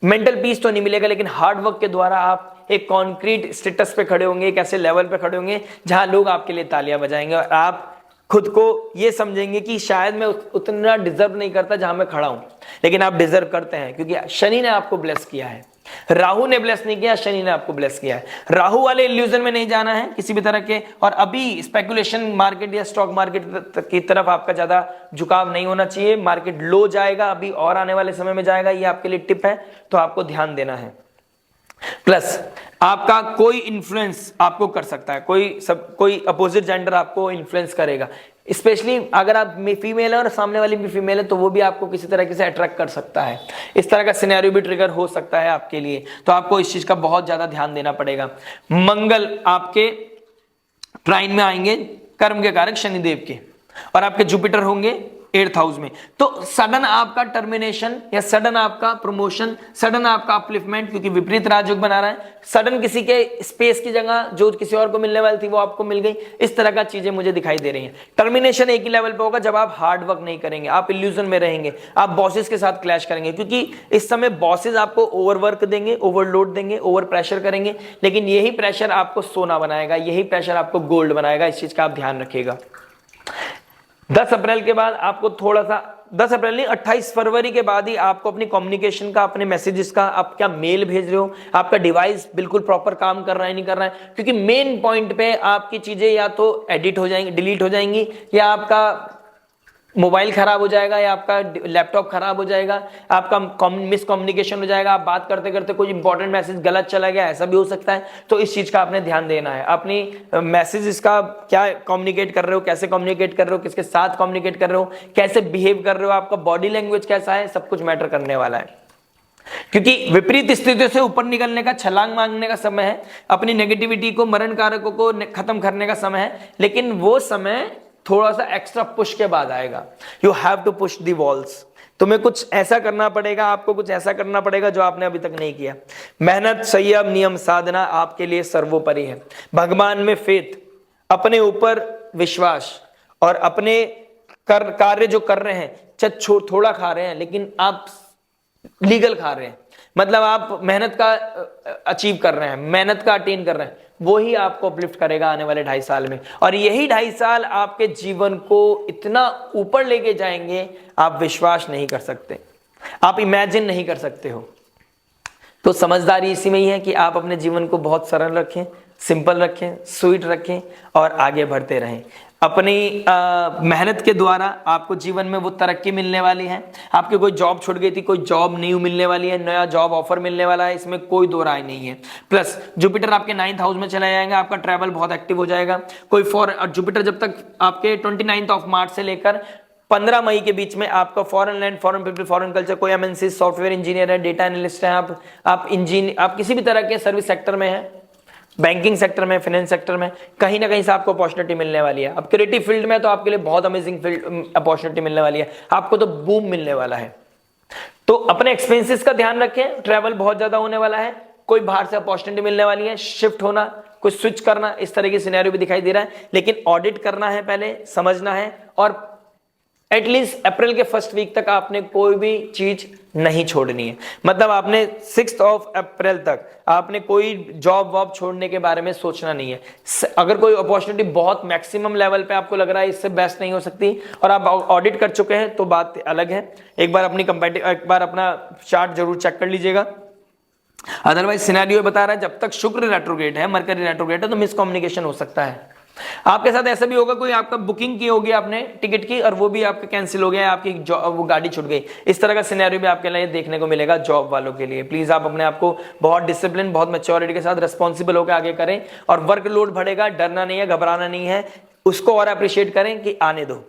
Speaker 1: मेंटल पीस तो नहीं मिलेगा, लेकिन हार्ड वर्क के द्वारा आप एक कॉन्क्रीट स्टेटस पे खड़े होंगे, एक ऐसे लेवल पे खड़े होंगे जहां लोग आपके लिए तालियां बजाएंगे, और आप खुद को ये समझेंगे कि शायद मैं उतना डिजर्व नहीं करता जहां मैं खड़ा हूं, लेकिन आप डिजर्व करते हैं, क्योंकि शनि ने आपको ब्लेस किया है। राहु ने ब्लेस नहीं किया, शनि ने आपको ब्लेस किया है। राहु वाले इल्यूजन में नहीं जाना है किसी भी तरह के, और अभी स्पेकुलेशन मार्केट या स्टॉक मार्केट की तरफ आपका ज्यादा झुकाव नहीं होना चाहिए। मार्केट लो जाएगा अभी और आने वाले समय में जाएगा, ये आपके लिए टिप है, तो आपको ध्यान देना है। प्लस आपका कोई इन्फ्लुएंस आपको कर सकता है, कोई अपोजिट जेंडर आपको इन्फ्लुएंस करेगा, स्पेशली अगर आप फीमेल है और सामने वाली भी फीमेल है तो वो भी आपको किसी तरीके से अट्रैक्ट कर सकता है। इस तरह का सिनेरियो भी ट्रिगर हो सकता है आपके लिए, तो आपको इस चीज का बहुत ज्यादा ध्यान देना पड़ेगा। मंगल आपके ट्राइन में आएंगे कर्म के कारक शनिदेव के, और आपके जुपिटर होंगे 8th हाउस में। तो सडन आपका टर्मिनेशन या सडन आपका प्रमोशन, सडन आपका अपलिफ्टमेंट, क्योंकि विपरीत राजयोग बना रहा है, सडन किसी के स्पेस की जगह जो किसी और को मिलने वाली थी वो आपको मिल गई, इस तरह का चीजें मुझे दिखाई दे रही हैं। टर्मिनेशन एक ही लेवल पे होगा जब आप हार्ड वर्क नहीं करेंगे, आप इल्यूजन में रहेंगे, आप बॉसेस के साथ क्लैश करेंगे, क्योंकि इस समय बॉसेस आपको ओवरवर्क देंगे, ओवरलोड देंगे, ओवर प्रेशर करेंगे, लेकिन यही प्रेशर आपको सोना बनाएगा, यही प्रेशर आपको गोल्ड बनाएगा। इस चीज का आप ध्यान रखिएगा। 10 अप्रैल के बाद आपको थोड़ा सा, 10 अप्रैल नहीं 28 फरवरी के बाद ही आपको अपनी कम्युनिकेशन का, अपने मैसेजेस का, आप क्या मेल भेज रहे हो, आपका डिवाइस बिल्कुल प्रॉपर काम कर रहा है नहीं कर रहा है, क्योंकि मेन पॉइंट पे आपकी चीजें या तो एडिट हो जाएंगी, डिलीट हो जाएंगी, या आपका मोबाइल खराब हो जाएगा, या आपका लैपटॉप खराब हो जाएगा, आपका मिसकम्युनिकेशन हो जाएगा, आप बात करते करते कोई इंपॉर्टेंट मैसेज गलत चला गया, ऐसा भी हो सकता है। तो इस चीज का आपने ध्यान देना है, अपनी मैसेजेस का क्या कम्युनिकेट कर रहे हो, कैसे कम्युनिकेट कर रहे हो, किसके साथ कम्युनिकेट कर रहे हो, कैसे बिहेव कर रहे हो, आपका बॉडी लैंग्वेज कैसा है, सब कुछ मैटर करने वाला है। क्योंकि विपरीत स्थितियों से ऊपर निकलने का, छलांग मांगने का समय है, अपनी नेगेटिविटी को, मरण कारकों को खत्म करने का समय है, लेकिन वो समय थोड़ा सा एक्स्ट्रा पुश के बाद आएगा। You have to push the walls, तुम्हें कुछ ऐसा करना पड़ेगा, आपको कुछ ऐसा करना पड़ेगा जो आपने अभी तक नहीं किया। मेहनत, संयम, नियम, साधना आपके लिए सर्वोपरि है। भगवान में फेथ, अपने ऊपर विश्वास, और अपने कार्य जो कर रहे हैं, थोड़ा खा रहे हैं लेकिन आप लीगल खा रहे हैं, मतलब आप मेहनत का अचीव कर रहे हैं, मेहनत का अटेन कर रहे हैं, वो ही आपको अपलिफ्ट करेगा आने वाले 2.5 साल में। और यही 2.5 साल आपके जीवन को इतना ऊपर लेके जाएंगे, आप विश्वास नहीं कर सकते, आप इमेजिन नहीं कर सकते हो। तो समझदारी इसी में ही है कि आप अपने जीवन को बहुत सरल रखें, सिंपल रखें, स्वीट रखें और आगे बढ़ते रहें। अपनी मेहनत के द्वारा आपको जीवन में वो तरक्की मिलने वाली है। आपकी कोई जॉब छूट गई थी, कोई जॉब न्यू मिलने वाली है, नया जॉब ऑफर मिलने वाला है, इसमें कोई दो राय नहीं है। प्लस जुपिटर आपके 9th हाउस में चला जाएगा, आपका ट्रैवल बहुत एक्टिव हो जाएगा। कोई जुपिटर जब तक आपके 29 ऑफ मार्च से लेकर 15 मई के बीच में आपका foreign land, foreign people, foreign culture, कोई एमएनसी, सॉफ्टवेयर इंजीनियर है, डेटा एनालिस्ट है, आप किसी भी तरह के सर्विस सेक्टर में है, बैंकिंग सेक्टर में, फाइनेंस सेक्टर में, कहीं ना कहीं से आपको अपॉर्चुनिटी मिलने वाली है। अब क्रिएटिव फील्ड में तो आपके लिए बहुत अमेजिंग फील्ड अपॉर्चुनिटी मिलने वाली है, आपको तो बूम मिलने वाला है। तो अपने एक्सपेंसेस का ध्यान रखें, ट्रैवल बहुत ज्यादा होने वाला है, कोई बाहर से अपॉर्चुनिटी मिलने वाली है, शिफ्ट होना, कुछ स्विच करना, इस तरह की सिनेरियो भी दिखाई दे रहा है। लेकिन ऑडिट करना है, पहले समझना है, और एटलीस्ट अप्रैल के फर्स्ट वीक तक आपने कोई भी चीज नहीं छोड़नी है। मतलब आपने 6 अप्रैल तक आपने कोई जॉब वॉब छोड़ने के बारे में सोचना नहीं है। अगर कोई अपॉर्चुनिटी बहुत मैक्सिमम लेवल पे आपको लग रहा है इससे बेस्ट नहीं हो सकती और आप ऑडिट कर चुके हैं तो बात अलग है। एक बार अपना चार्ट जरूर चेक कर लीजिएगा। अदरवाइज सिनेरियो बता रहा है जब तक शुक्र रेट्रोग्रेड है, मरकरी रेट्रोग्रेड है, तो मिसकम्युनिकेशन हो सकता है। आपके साथ ऐसा भी होगा, कोई आपका बुकिंग की होगी आपने टिकट की और वो भी आपके कैंसिल हो गया, आपकी वो गाड़ी छूट गई। इस तरह का सिनेरियो भी आपके लिए देखने को मिलेगा जॉब वालों के लिए। प्लीज आप अपने आप को बहुत डिसिप्लिन, बहुत मैच्योरिटी के साथ रिस्पॉन्सिबल होकर आगे करें। और वर्कलोड बढ़ेगा, डरना नहीं है, घबराना नहीं है, उसको और अप्रिशिएट करें कि आने दो,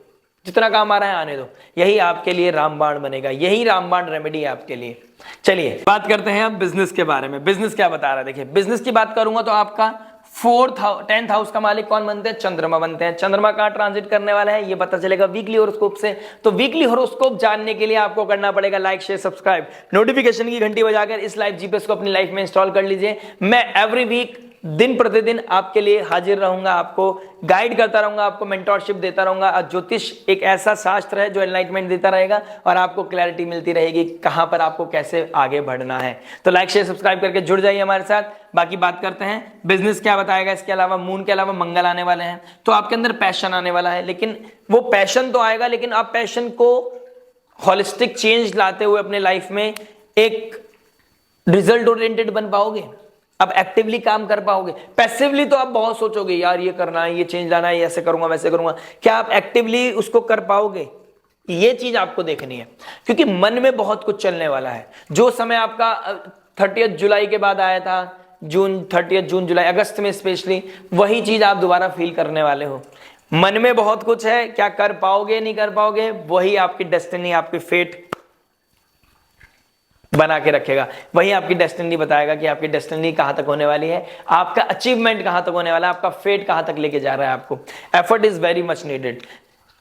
Speaker 1: जितना काम आ रहा है आने दो। यही आपके लिए रामबाण बनेगा, यही रामबाण रेमेडी है आपके लिए। चलिए बात करते हैं अब बिजनेस के बारे में। बिजनेस क्या बता रहा है, देखिए बिजनेस की बात करूंगा तो आपका 10th हाउस का मालिक कौन बनते हैं? चंद्रमा बनते हैं। चंद्रमा कहां ट्रांजिट करने वाला है ये पता चलेगा वीकली हॉरोस्कोप से। तो वीकली हॉरोस्कोप जानने के लिए आपको करना पड़ेगा लाइक, शेयर, सब्सक्राइब, नोटिफिकेशन की घंटी बजाकर इस लाइव जीपीएस को अपनी लाइफ में इंस्टॉल कर लीजिए। मैं एवरी वीक दिन प्रतिदिन आपके लिए हाजिर रहूंगा, आपको गाइड करता रहूंगा, आपको मेंटोरशिप देता रहूंगा। और ज्योतिष एक ऐसा शास्त्र है जो एनलाइटमेंट देता रहेगा और आपको क्लैरिटी मिलती रहेगी कहां पर आपको कैसे आगे बढ़ना है। तो लाइक, शेयर, सब्सक्राइब करके जुड़ जाइए हमारे साथ। बाकी बात करते हैं बिजनेस क्या बताएगा। इसके अलावा मून के अलावा मंगल आने वाले हैं, तो आपके अंदर पैशन आने वाला है। लेकिन वो पैशन तो आएगा, लेकिन आप पैशन को होलिस्टिक चेंज लाते हुए अपने लाइफ में एक रिजल्ट ओरिएंटेड बन पाओगे। अब एक्टिवली काम कर पाओगे। पैसिवली तो आप बहुत सोचोगे यार ये करना है, ये चेंज लाना है, ऐसे करूंगा, वैसे करूंगा। क्या आप एक्टिवली उसको कर पाओगे? ये चीज आपको देखनी है, क्योंकि मन में बहुत कुछ चलने वाला है। जो समय आपका 30 जुलाई के बाद आया था, 30 जून, जुलाई, अगस्त में स्पेशली, वही चीज आप दोबारा फील करने वाले हो। मन में बहुत कुछ है, क्या कर पाओगे नहीं कर पाओगे, वही आपकी डेस्टिनी, आपकी फेट बना के रखेगा। वही आपकी डेस्टिनी बताएगा कि आपकी डेस्टिनी कहां तक होने वाली है, आपका अचीवमेंट कहां तक होने वाला है, आपका फेट कहां तक लेके जा रहा है आपको। Effort is very much needed.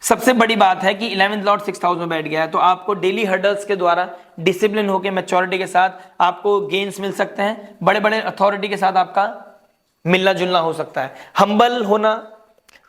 Speaker 1: सबसे बड़ी बात है कि 11th लॉर्ड 6th हाउस में बैठ गया है, तो आपको डेली हर्डल्स के द्वारा डिसिप्लिन होकर मैच्योरिटी के साथ आपको गेन्स मिल सकते हैं। बड़े बड़े अथॉरिटी के साथ आपका मिलना जुलना हो सकता है। हम्बल होना,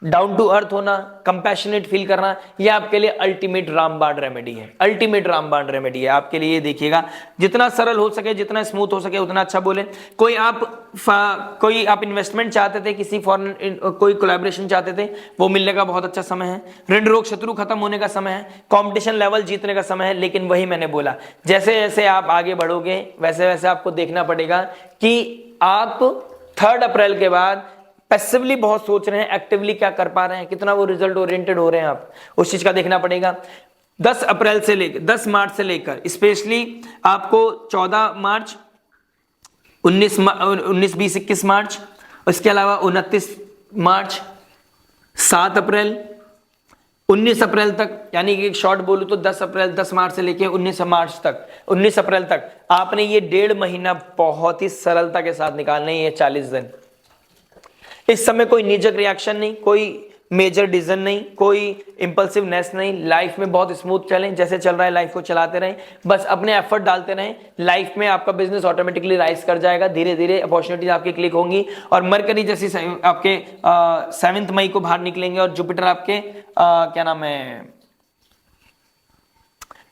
Speaker 1: डाउन टू अर्थ होना, कंपैशनेट फील करना, यह आपके लिए अल्टीमेट रामबाण रेमेडी है। अल्टीमेट रामबाण रेमेडी है आपके लिए। देखिएगा जितना सरल हो सके, जितना स्मूथ हो सके उतना अच्छा बोले। कोई आप इन्वेस्टमेंट चाहते थे, किसी फॉरेन कोई कोलैबोरेशन चाहते थे, वो मिलने का बहुत अच्छा समय है। ऋण रोग शत्रु खत्म होने का समय है। कंपटीशन लेवल जीतने का समय है। लेकिन वही मैंने बोला, जैसे जैसे आप आगे बढ़ोगे वैसे वैसे आपको देखना पड़ेगा कि आप 3 अप्रैल के बाद पैसिवली बहुत सोच रहे हैं, एक्टिवली क्या कर पा रहे हैं, कितना वो रिजल्ट ओरिएंटेड हो रहे हैं, आप उस चीज का देखना पड़ेगा। 10 मार्च से लेकर स्पेशली आपको 14 मार्च, 19, 20, 21 मार्च, उसके अलावा 29 मार्च, 7 अप्रैल, 19 अप्रैल तक, यानी कि एक शॉर्ट बोलूं तो 10 मार्च से लेकर 19 अप्रैल तक आपने ये 1.5 महीना बहुत ही सरलता के साथ निकालने, ये 40 दिन। इस समय कोई निजक रिएक्शन नहीं, कोई मेजर डिसीजन नहीं, कोई इंपल्सिवनेस नहीं। लाइफ में बहुत स्मूथ चलें, जैसे चल रहा है लाइफ को चलाते रहें, बस अपने एफर्ट डालते रहें। लाइफ में आपका बिजनेस ऑटोमेटिकली राइज कर जाएगा, धीरे धीरे अपॉर्चुनिटीज आपकी क्लिक होंगी। और मरकरी जैसी आपके 7 मई को बाहर निकलेंगे और जुपिटर आपके क्या नाम है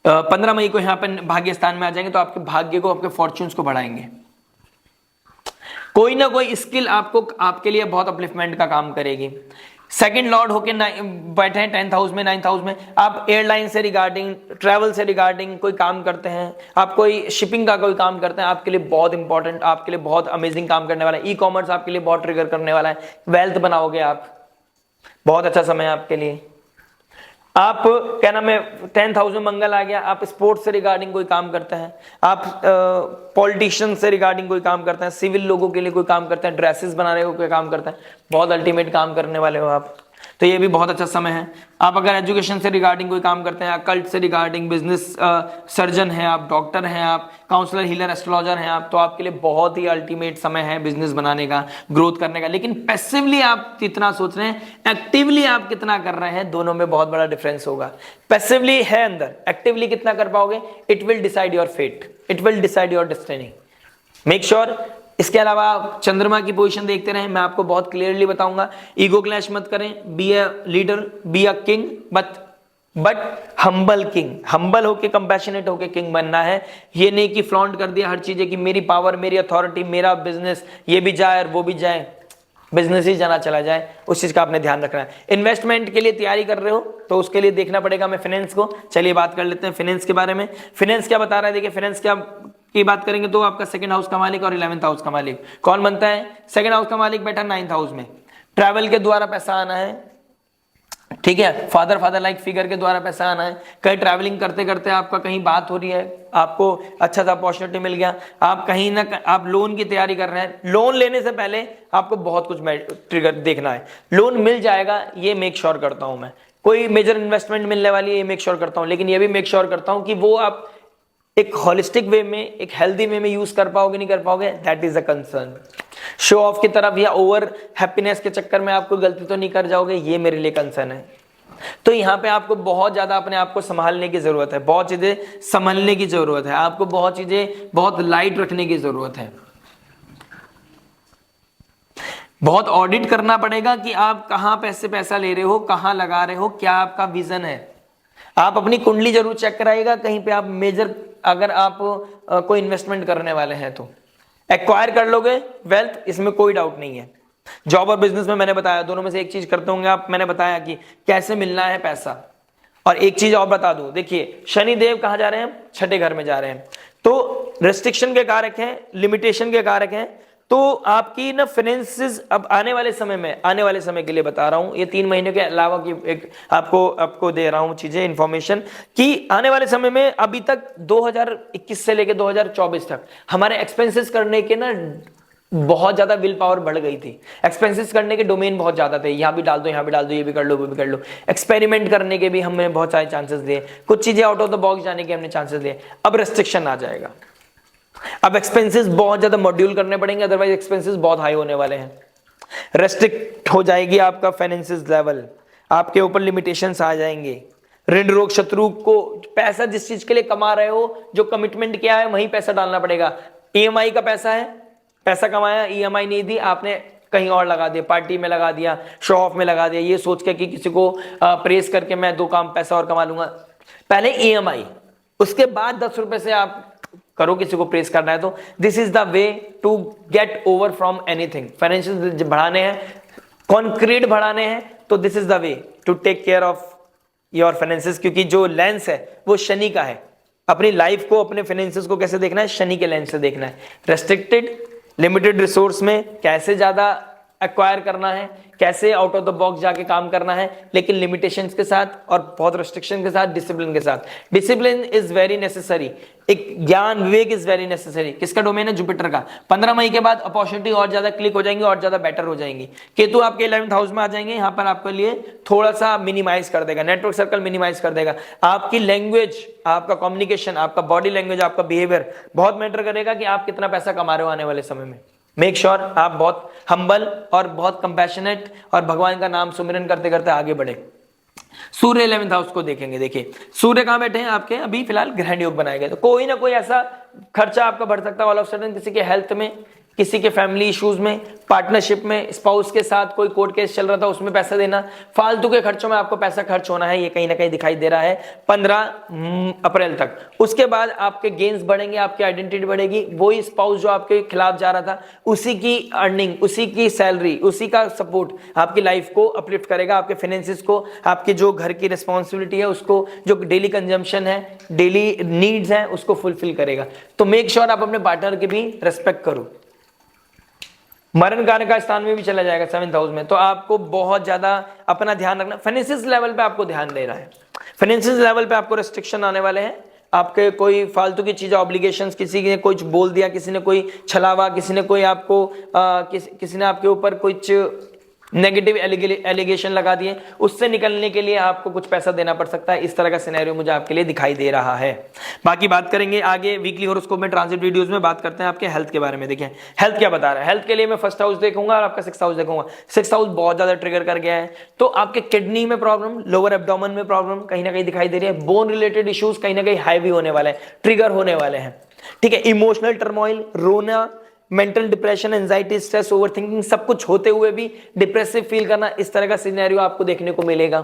Speaker 1: 15 मई को यहाँ पर भाग्य स्थान में आ जाएंगे, तो आपके भाग्य को, आपके फॉर्च्यून्स को बढ़ाएंगे। कोई ना कोई स्किल आपको आपके लिए बहुत अपलिफ्टमेंट का काम करेगी। सेकंड लॉर्ड होके बैठे हैं 10th हाउस में, 9th हाउस में। आप एयरलाइन से रिगार्डिंग, ट्रैवल से रिगार्डिंग कोई काम करते हैं, आप कोई शिपिंग का कोई काम करते हैं, आपके लिए बहुत इंपॉर्टेंट, आपके लिए बहुत अमेजिंग काम करने वाला है। ई कॉमर्स आपके लिए बहुत ट्रिगर करने वाला है, वेल्थ बनाओगे आप, बहुत अच्छा समय है आपके लिए। आप क्या नाम है 10th हाउस में मंगल आ गया, आप स्पोर्ट्स से रिगार्डिंग कोई काम करते हैं, आप पॉलिटिशियन से रिगार्डिंग कोई काम करते हैं, सिविल लोगों के लिए कोई काम करते हैं, ड्रेसेस बनाने को कोई काम करते हैं, बहुत अल्टीमेट काम करने वाले हो आप, तो ये भी बहुत अच्छा समय है। आप अगर एजुकेशन से रिगार्डिंग कोई काम करते हैं, अकल्ट से रिगार्डिंग, बिजनेस सर्जन हैं आप, डॉक्टर हैं आप, काउंसलर, हीलर, एस्ट्रोलॉजर हैं आप, तो आपके लिए बहुत ही अल्टीमेट समय है बिजनेस बनाने का, ग्रोथ करने का। लेकिन पैसिवली आप कितना सोच रहे हैं, एक्टिवली आप कितना कर रहे हैं, दोनों में बहुत बड़ा डिफरेंस होगा। पैसिवली है अंदर, एक्टिवली कितना कर पाओगे, it will decide your fate, it will decide your destiny. Make sure. इसके अलावा आप चंद्रमा की पोजीशन देखते रहें, मैं आपको बहुत क्लियरली बताऊंगा। ईगो क्लैश मत करें, be a leader, be a king, but humble king, humble होके, कंपैशनेट होके किंग बनना है। ये नहीं कि फ्लॉन्ट कर दिया हर चीजें कि मेरी पावर, मेरी अथॉरिटी, मेरा बिजनेस, ये भी जाए और वो भी जाए, बिजनेस ही जाना चला जाए, उस चीज का आपने ध्यान रखना है। इन्वेस्टमेंट के लिए तैयारी कर रहे हो तो उसके लिए देखना पड़ेगा मैं फाइनेंस को। चलिए बात कर लेते हैं फाइनेंस के बारे में। फाइनेंस क्या बता रहा है, देखिए फाइनेंस क्या की बात करेंगे तो आपका सेकंड हाउस का मालिक और 11th हाउस का मालिक कौन बनता है, सेकंड हाउस का मालिक बैठा 9th हाउस में। ट्रैवल के द्वारा पैसा आना है, ठीक है, फादर लाइक फिगर के द्वारा पैसा आना है। कहीं ट्रैवलिंग करते करते आपका कहीं बात हो रही है, आपको अच्छा सा अपॉर्चुनिटी मिल गया, आप कहीं ना आप लोन की तैयारी कर रहे हैं, लोन लेने से पहले आपको बहुत कुछ ट्रिगर देखना है। लोन मिल जाएगा ये मेक श्योर करता हूं मैं, कोई मेजर इन्वेस्टमेंट मिलने वाली है ये मेक श्योर करता हूं, लेकिन ये भी मेक श्योर करता हूं कि वो आप एक होलिस्टिक वे में, एक हेल्दी वे में यूज कर पाओगे नहीं कर पाओगे, that is a concern. Show off की तरफ या ओवर हैप्पीनेस के चक्कर में आप कोई गलती तो नहीं कर जाओगे, ये मेरे लिए कंसर्न है। तो यहां पे आपको बहुत ज्यादा अपने आप को संभालने की जरूरत है, बहुत चीजें संभलने की जरूरत है, आपको बहुत चीजें बहुत लाइट रखने की जरूरत है। बहुत ऑडिट करना पड़ेगा कि आप कहां पैसा ले रहे हो, कहां लगा रहे हो, क्या आपका विजन है। आप अपनी कुंडली जरूर चेक कराइएगा, कहीं पे आप मेजर अगर आप कोई इन्वेस्टमेंट करने वाले हैं तो एक्वायर कर लोगे वेल्थ, इसमें कोई डाउट नहीं है। जॉब और बिजनेस में मैंने बताया दोनों में से एक चीज करते होंगे आप, मैंने बताया कि कैसे मिलना है पैसा। और एक चीज और बता दूं, देखिए शनि देव कहां जा रहे हैं, छठे घर में जा रहे हैं, तो रेस्ट्रिक्शन के कारक हैं, लिमिटेशन के कारक हैं। तो आपकी ना फाइनेंसेस अब आने वाले समय में, आने वाले समय के लिए बता रहा हूं, ये 3 महीने के अलावा की एक आपको दे रहा हूं चीजें, इंफॉर्मेशन कि आने वाले समय में अभी तक 2021 से लेकर 2024 तक हमारे एक्सपेंसेस करने के ना बहुत ज्यादा विल पावर बढ़ गई थी। एक्सपेंसेस करने के डोमेन बहुत ज्यादा थे, यहां भी डाल दो, यहां भी डाल दो, ये भी कर लो, वो भी कर लो। एक्सपेरिमेंट करने के भी हमने बहुत सारे चांसेस दिए, कुछ चीजें आउट ऑफ द बॉक्स जाने के हमने चांसेस दिए। अब रेस्ट्रिक्शन आ जाएगा, अब एक्सपेंसेस बहुत ज्यादा मॉड्यूल करने पड़ेंगे, अदरवाइज एक्सपेंसेस बहुत हाई होने वाले हैं। रेस्ट्रिक्ट हो जाएगी आपका फाइनेंसिस लेवल, आपके ऊपर लिमिटेशंस आ जाएंगे। ऋण रोग शत्रु को पैसा जिस चीज के लिए कमा रहे हो, जो कमिटमेंट किया है वहीं पैसा डालना पड़ेगा। ईएमआई का पैसा है, पैसा कमाया, ईएमआई नहीं दी, आपने कहीं और लगा दिया, पार्टी में लगा दिया, शो ऑफ में लगा दिया, ये सोच के कि किसी को प्रेस करके मैं 2 काम पैसा और कमा लूंगा। पहले ईएमआई, उसके बाद 10 रुपए से आप करो, किसी को प्रेस करना है तो। This is the way to get over from anything. Financial बढ़ाने हैं, कॉन्क्रीट बढ़ाने हैं, तो this is the way to take care of your finances, क्योंकि जो लेंस है वो शनि का है। अपनी लाइफ को, अपने फाइनेंसेस को कैसे देखना है, शनि के लेंस से देखना है। रेस्ट्रिक्टेड लिमिटेड रिसोर्स में कैसे ज्यादा एक्वायर करना है, कैसे आउट ऑफ द बॉक्स जाके काम करना है, लेकिन लिमिटेशंस के साथ और बहुत रेस्ट्रिक्शन के साथ, डिसिप्लिन के साथ। डिसिप्लिन इज वेरी नेसेसरी, एक ज्ञान विवेक इज वेरी नेसेसरी। किसका डोमेन है, जुपिटर का। 15 मई के बाद अपॉर्चुनिटी और ज्यादा क्लिक हो जाएंगी और ज्यादा बेटर हो जाएंगी। केतु आपके 11th हाउस में आ जाएंगे, यहां पर आपके लिए थोड़ा सा मिनिमाइज कर देगा, नेटवर्क सर्कल मिनिमाइज कर देगा। आपकी लैंग्वेज, आपका कम्युनिकेशन, आपका बॉडी लैंग्वेज, आपका बिहेवियर बहुत मैटर करेगा कि आप कितना पैसा कमा रहे हो आने वाले समय में। मेक श्योर आप बहुत हम्बल और बहुत कंपैशनेट और भगवान का नाम सुमिरन करते करते आगे बढ़े। सूर्य 11th हाउस को देखेंगे, देखिए सूर्य कहां बैठे हैं आपके, अभी फिलहाल ग्रहण योग बनाए गए, तो कोई ना कोई ऐसा खर्चा आपका बढ़ सकता है ऑल ऑफ सडन, किसी के हेल्थ में, किसी के फैमिली इश्यूज में, पार्टनरशिप में, स्पाउस के साथ कोई कोर्ट केस चल रहा था उसमें पैसा देना, फालतू के खर्चों में आपको पैसा खर्च होना है, ये कहीं ना कहीं दिखाई दे रहा है 15 अप्रैल तक। उसके बाद आपके गेन्स बढ़ेंगे, आपकी आइडेंटिटी बढ़ेगी, वही स्पाउस जो आपके खिलाफ जा रहा था उसी की अर्निंग, उसी की सैलरी, उसी का सपोर्ट आपकी लाइफ को अपलिफ्ट करेगा, आपके फाइनेंसिस को, आपके जो घर की रिस्पॉन्सिबिलिटी है उसको, जो डेली कंजम्पशन है, डेली नीड्स है, उसको फुलफिल करेगा। तो मेक श्योर आप अपने पार्टनर की भी रेस्पेक्ट करो। मरण कार्य का स्थान में भी चला जाएगा 7th हाउस में, तो आपको बहुत ज्यादा अपना ध्यान रखना। फाइनेंशियल लेवल पे आपको ध्यान देना है, फाइनेंशियल लेवल पे आपको रेस्ट्रिक्शन आने वाले हैं, आपके कोई फालतू की चीज, ऑब्लिगेशंस, किसी ने कुछ बोल दिया, किसी ने कोई छलावा, किसी ने कोई आपको किसी ने आपके ऊपर कुछ नेगेटिव एलिगेशन लगा दिए, उससे निकलने के लिए आपको कुछ पैसा देना पड़ सकता है। इस तरह का सिनेरियो मुझे आपके लिए दिखाई दे रहा है। बाकी बात करेंगे आगे वीकली हॉरोस्कोप में, ट्रांजिट वीडियोस में बात करते हैं आपके हेल्थ के बारे में। देखिए हेल्थ क्या बता रहा है। हेल्थ के लिए मैं फर्स्ट हाउस देखूंगा और आपका 6th हाउस देखूंगा। 6th हाउस बहुत ज्यादा ट्रिगर कर गया है, तो आपके किडनी में प्रॉब्लम, लोअर एब्डोमेन में प्रॉब्लम कहीं ना कहीं दिखाई दे रही है, बोन रिलेटेड इश्यूज कहीं ना कहीं हैवी होने वाले हैं, ट्रिगर होने वाले हैं। ठीक है, इमोशनल टर्मोइल, रोना, mental depression, anxiety, stress, overthinking, सब कुछ होते हुए भी डिप्रेसिव फील करना, इस तरह का सिनेरियो आपको देखने को मिलेगा।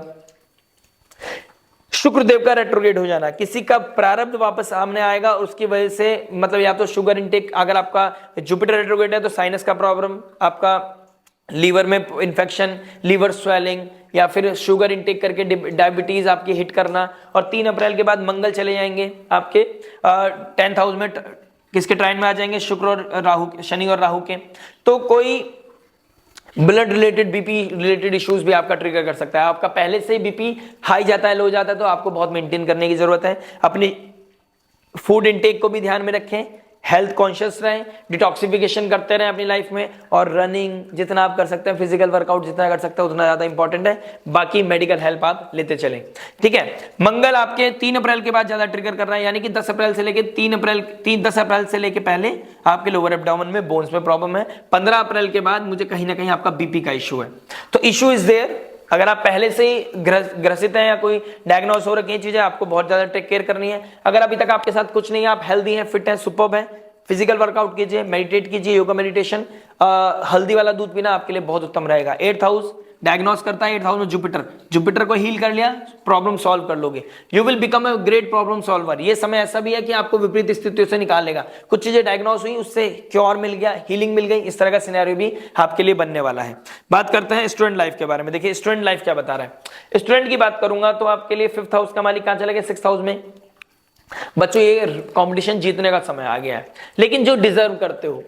Speaker 1: शुक्रदेव का रेट्रोग्रेड हो जाना, किसी का प्रारब्ध वापस सामने आएगा, उसकी वजह से मतलब या तो शुगर इंटेक, अगर आपका जुपिटर रेट्रोग्रेड है तो साइनस का प्रॉब्लम, आपका लीवर में इन्फेक्शन, लीवर स्वेलिंग, या फिर शुगर इंटेक करके डायबिटीज आपकी हिट करना। और 3 अप्रैल के बाद मंगल चले जाएंगे आपके 10th हाउस में, किसके ट्राइन में आ जाएंगे, शुक्र और राहु, शनि और राहु के। तो कोई blood related, BP related issues भी आपका ट्रिगर कर सकता है। आपका पहले से ही बीपी हाई जाता है, लो जाता है, तो आपको बहुत मेंटेन करने की जरूरत है। अपनी फूड इंटेक को भी ध्यान में रखें, हेल्थ कॉन्शियस रहें, डिटॉक्सिफिकेशन करते रहें अपनी लाइफ में, और रनिंग जितना आप कर सकते हैं, फिजिकल वर्कआउट जितना कर सकते हैं उतना ज्यादा इंपॉर्टेंट है। बाकी मेडिकल हेल्प आप लेते चलें। ठीक है, मंगल आपके 3 अप्रैल के बाद ज्यादा ट्रिगर कर रहा है, यानी कि 10 अप्रैल से लेके 10 अप्रैल से लेके पहले आपके लोअर एब्डोमेन में, बोन्स में प्रॉब्लम है। 15 अप्रैल के बाद मुझे कहीं ना कहीं आपका बीपी का इशू है, तो इशू इज देयर। अगर आप पहले से ही ग्रसित हैं या कोई डायग्नोस हो रखी चीजें, आपको बहुत ज्यादा टेक केयर करनी है। अगर अभी तक आपके साथ कुछ नहीं है, आप हेल्दी हैं, फिट हैं, सुपर्ब हैं, फिजिकल वर्कआउट कीजिए, मेडिटेट कीजिए, योगा मेडिटेशन, हल्दी वाला दूध पीना आपके लिए बहुत उत्तम रहेगा। 8th हाउस डायग्नोस करता है, 8th हाउस में जुपिटर को हील कर लिया, प्रॉब्लम सॉल्व कर लोगे, you will become a great problem solver. ये समय ऐसा भी है कि आपको विपरीत स्थितियों से निकालेगा। कुछ चीजें डायग्नोस हुई, उससे क्योर मिल गया, हीलिंग मिल गई, इस तरह का सिनेरियो भी आपके लिए बनने वाला है। बात करते हैं स्टूडेंट लाइफ के बारे में। देखिए स्टूडेंट लाइफ क्या बता रहा है। स्टूडेंट की बात करूंगा तो आपके लिए 5th हाउस का मालिक कहां चला गया, 6th हाउस में। बच्चों ये कंपटीशन जीतने का समय आ गया है, लेकिन जो डिजर्व करते हो,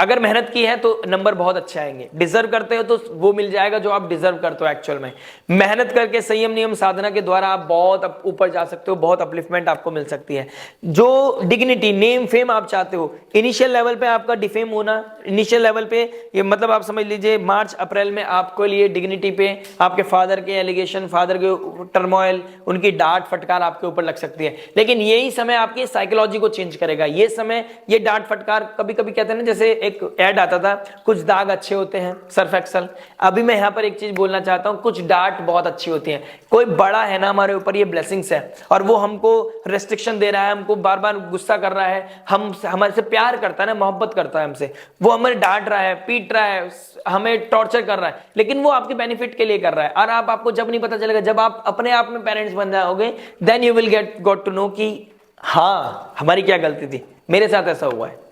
Speaker 1: अगर मेहनत की है तो नंबर बहुत अच्छे आएंगे। डिजर्व करते हो तो वो मिल जाएगा जो आप डिजर्व करते हो। एक्चुअल में मेहनत करके, संयम नियम साधना के द्वारा आप बहुत ऊपर जा सकते हो, बहुत अपलिफ्टमेंट आपको मिल सकती है। जो डिग्निटी, नेम, फेम आप चाहते हो, इनिशियल लेवल पे आपका डिफेम होना, इनिशियल लेवल पे ये मतलब आप समझ लीजिए मार्च अप्रैल में आपके लिए डिग्निटी पे आपके फादर के एलिगेशन, फादर के टर्मोइल, उनकी डांट फटकार आपके ऊपर लग सकती है। लेकिन यही समय आपकी साइकोलॉजी को चेंज करेगा। ये समय, ये डांट फटकार, कभी कभी कहते हैं ना, जैसे एक ऐड आता था, कुछ दाग अच्छे होते हैं, सर्फ एक्सल। अभी मैं यहां पर एक चीज बोलना चाहता हूं, कुछ डांट बहुत अच्छी होती है। कोई बड़ा है ना हमारे ऊपर, ये ब्लेसिंग्स है, और वो हमको रेस्ट्रिक्शन दे रहा है, हमको बार बार गुस्सा कर रहा है, हमारे से प्यार करता है ना, मोहब्बत करता है हमसे, वो हमें डांट रहा है, पीट रहा है, हमें टॉर्चर कर रहा है, लेकिन वो आपके बेनिफिट के लिए कर रहा है। और आपको जब नहीं पता चलेगा, जब आप अपने आप में पेरेंट्स बन जाओगे, then you will got to know कि हाँ हमारी क्या गलती थी, मेरे साथ ऐसा हुआ है।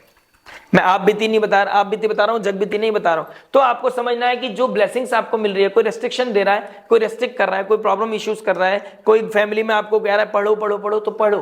Speaker 1: मैं आप बीती नहीं बता रहा, आप बीती बता रहा हूं, जग बीती नहीं बता रहा हूं। तो आपको समझना है कि जो ब्लेसिंग्स आपको मिल रही है, कोई रेस्ट्रिक्शन दे रहा है, कोई रेस्ट्रिक्ट कर रहा है, कोई प्रॉब्लम इश्यूज कर रहा है, कोई फैमिली में आपको कह रहा है पढ़ो पढ़ो पढ़ो, तो पढ़ो।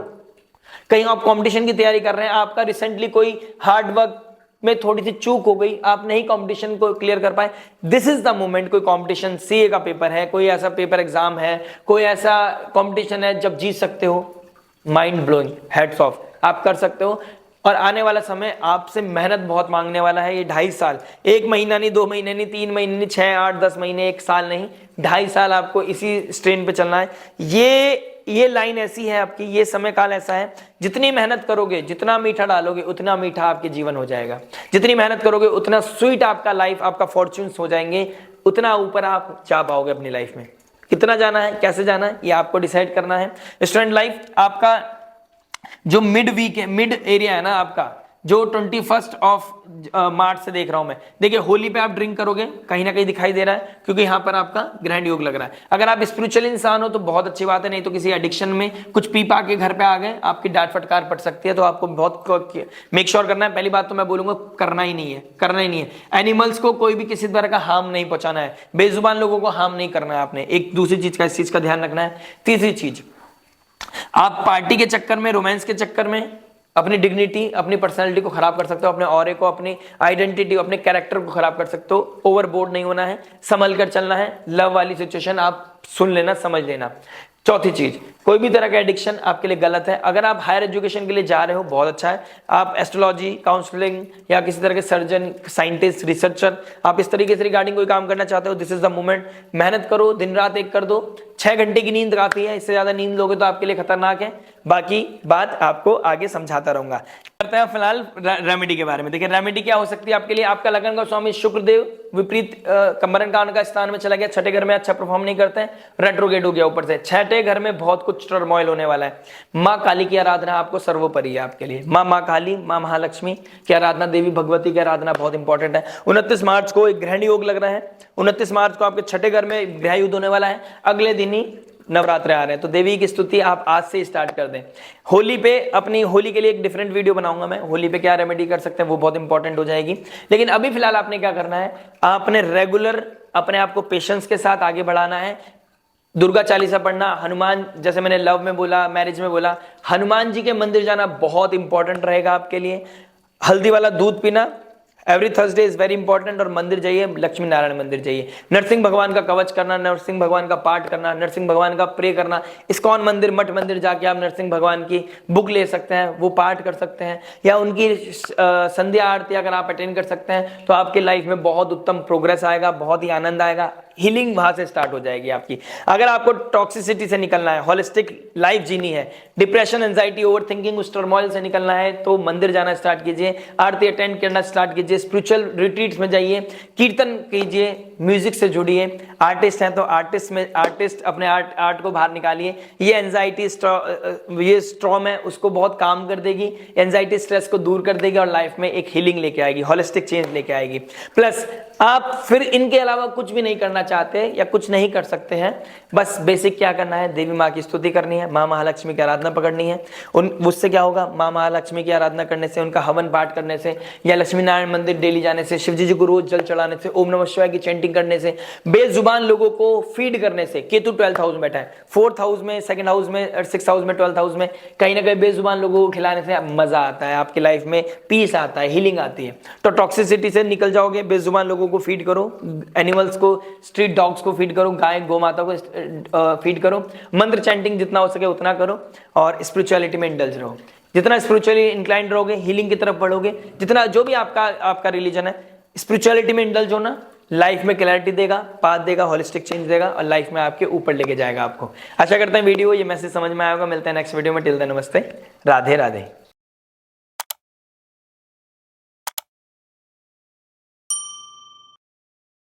Speaker 1: कहीं आप कंपटीशन की तैयारी कर रहे हैं, आपका रिसेंटली कोई हार्ड वर्क में थोड़ी सी चूक हो गई, आप नहीं कंपटीशन को क्लियर कर पाए, दिस इज द मोमेंट। कोई कंपटीशन, सीए का पेपर है, कोई ऐसा पेपर एग्जाम है, कोई ऐसा कंपटीशन है जब जीत सकते हो, माइंड ब्लोइंग, हेड्स ऑफ, आप कर सकते हो। और आने वाला समय आपसे मेहनत बहुत मांगने वाला है। ये 2.5 साल, 1 महीना नहीं, 2 महीने नहीं, 3 महीने नहीं, 6, 8, 10 महीने, 1 साल नहीं, 2.5 साल आपको इसी स्ट्रेन पे चलना है। ये लाइन ऐसी है आपकी, ये समय काल ऐसा है, जितनी मेहनत करोगे, जितना मीठा डालोगे, उतना मीठा आपके जीवन हो जाएगा। जितनी मेहनत करोगे उतना स्वीट आपका लाइफ, आपका फॉर्च्यून्स हो जाएंगे, उतना ऊपर आप जा पाओगे अपनी लाइफ में। कितना जाना है, कैसे जाना है, ये आपको डिसाइड करना है। स्टूडेंट लाइफ आपका जो मिड वीक है, मिड एरिया है ना आपका, जो 21 मार्च से देख रहा हूं मैं, देखिए होली पे आप ड्रिंक करोगे, कहीं ना कहीं दिखाई दे रहा है, क्योंकि यहां पर आपका ग्रहण योग लग रहा है। अगर आप स्पिरिचुअल इंसान हो तो बहुत अच्छी बात है, नहीं तो किसी एडिक्शन में कुछ पी पा के घर पे आ गए, आपकी डांट फटकार पड़ सकती है। तो आपको बहुत मेक श्योर करना है। पहली बात तो मैं बोलूंगा करना ही नहीं है, करना ही नहीं है। एनिमल्स को कोई भी किसी तरह का हार्म नहीं पहुंचाना है, बेजुबान लोगों को हार्म नहीं करना है आपने। एक दूसरी चीज का, इस चीज का ध्यान रखना है। तीसरी चीज, आप पार्टी के चक्कर में, रोमांस के चक्कर में अपनी डिग्निटी, अपनी पर्सनालिटी को खराब कर सकते हो, अपने ऑरे को, अपनी आइडेंटिटी, अपने कैरेक्टर को खराब कर सकते हो। ओवरबोर्ड नहीं होना है, संभल कर चलना है। लव वाली सिचुएशन आप सुन लेना, समझ लेना। चौथी चीज, कोई भी तरह का एडिक्शन आपके लिए गलत है। अगर आप हायर एजुकेशन के लिए जा रहे हो, बहुत अच्छा है। आप एस्ट्रोलॉजी, काउंसलिंग या किसी तरह के सर्जन, साइंटिस्ट, रिसर्चर, आप इस तरीके से रिगार्डिंग कोई काम करना चाहते हो, दिस इज द मोमेंट। मेहनत करो, दिन रात एक कर दो। 6 घंटे की नींद काफी है, इससे ज्यादा नींद लोगे तो आपके लिए खतरनाक है। बाकी बात आपको आगे समझाता रहूंगा। करते हैं फिलहाल रेमेडी के बारे में। देखिए रेमेडी क्या हो सकती है आपके लिए। आपका लगन का स्वामी शुक्रदेव विपरीत कमरन कान का स्थान में चला गया, छठे घर में अच्छा परफॉर्म नहीं करते हैं, रेट्रोगेट हो गया ऊपर से। छठे घर में बहुत कुछ टर्मोइल होने वाला है। माँ काली की आराधना आपको सर्वोपरि है आपके लिए। माँ काली, माँ महालक्ष्मी की आराधना, देवी भगवती की आराधना बहुत इंपॉर्टेंट है। 29 मार्च को एक ग्रहण योग लग रहा है। 29 मार्च को आपके छठे घर में ग्रह युद्ध होने वाला है। अगले दिन ही नवरात्र आ रहे हैं, तो देवी की स्तुति आप आज से स्टार्ट कर दें। होली पे, अपनी होली के लिए एक डिफरेंट वीडियो बनाऊंगा मैं, होली पे क्या रेमेडी कर सकते हैं, वो बहुत इंपॉर्टेंट हो जाएगी। लेकिन अभी फिलहाल आपने क्या करना है, आपने रेगुलर अपने आप को पेशेंस के साथ आगे बढ़ाना है। दुर्गा चालीसा पढ़ना, हनुमान, जैसे मैंने लव में बोला, मैरिज में बोला, हनुमान जी के मंदिर जाना बहुत इंपॉर्टेंट रहेगा आपके लिए। हल्दी वाला दूध पीना every Thursday is very important. और मंदिर जाइए, लक्ष्मी नारायण मंदिर जाइए। नरसिंह भगवान का कवच करना, नरसिंह भगवान का पाठ करना, नरसिंह भगवान का प्रे करना। इस्कॉन मंदिर, मठ मंदिर जाके आप नरसिंह भगवान की बुक ले सकते हैं, वो पाठ कर सकते हैं। या उनकी संध्या आरती अगर आप अटेंड कर सकते हैं तो आपके लाइफ में बहुत उत्तम प्रोग्रेस आएगा, बहुत ही आनंद आएगा। हीलिंग वहां से स्टार्ट हो जाएगी आपकी। अगर आपको टॉक्सिसिटी से निकलना है, होलिस्टिक लाइफ जीनी है, डिप्रेशन, एंजाइटी, ओवर थिंकिंग, उस टर्मोइल से निकलना है, तो मंदिर जाना स्टार्ट कीजिए, आरती अटेंड करना स्टार्ट कीजिए, स्पिरिचुअल रिट्रीट्स में जाइए, कीर्तन कीजिए, म्यूजिक से जुड़िए। आर्टिस्ट हैं तो आर्टिस्ट अपने आर्ट को बाहर निकालिए। ये एंजाइटी, ये स्ट्रॉम है, उसको बहुत काम कर देगी, एंजाइटी स्ट्रेस को दूर कर देगी और लाइफ में एक हीलिंग लेके आएगी, होलिस्टिक चेंज लेके आएगी। प्लस आप फिर इनके अलावा कुछ भी नहीं करना चाहते या कुछ नहीं कर सकते हैं, बस बेसिक क्या करना है, देवी माँ की स्तुति करनी है, माँ महालक्ष्मी की आराधना पकड़नी है। उससे क्या होगा, माँ महालक्ष्मी की आराधना करने से, उनका हवन पाठ करने से, या लक्ष्मी नारायण मंदिर डेली जाने से, शिव जी को रोज जल चढ़ाने से, ओम नमः शिवाय की चैंटिंग करने से, बेजुबान लोगों को फीड करने से। केतु 12th हाउस में बैठा है, 4th हाउस में, 2nd हाउस में, 6th हाउस में, 12th हाउस में, कहीं ना कहीं बेजुबान लोगों को खिलाने से मजा आता है, आपकी लाइफ में पीस आता है, हीलिंग आती है। तो टॉक्सिसिटी से निकल जाओगे, बेजुबान लोगों को फीड करो, एनिमल्स को, स्ट्रीट डॉग्स को फीड करो, गाय गौ माता को फीड करो, मंत्र चैंटिंग जितना हो सके उतना करो, और स्पिरिचुअलिटी में इंडल्ज रहो। जितना स्पिरिचुअली इंक्लाइंड रहोगे, हीलिंग की तरफ बढ़ोगे, जितना जो भी आपका रिलीजन है, स्पिरिचुअलिटी में इंडल्ज होना लाइफ में क्लैरिटी देगा, पाथ देगा, होलिस्टिक चेंज देगा और लाइफ में आपके ऊपर लेके जाएगा आपको। आशा करते हैं वीडियो, ये मैसेज समझ में आएगा। मिलते हैं नेक्स्ट वीडियो में। टिल देन नमस्ते, राधे राधे।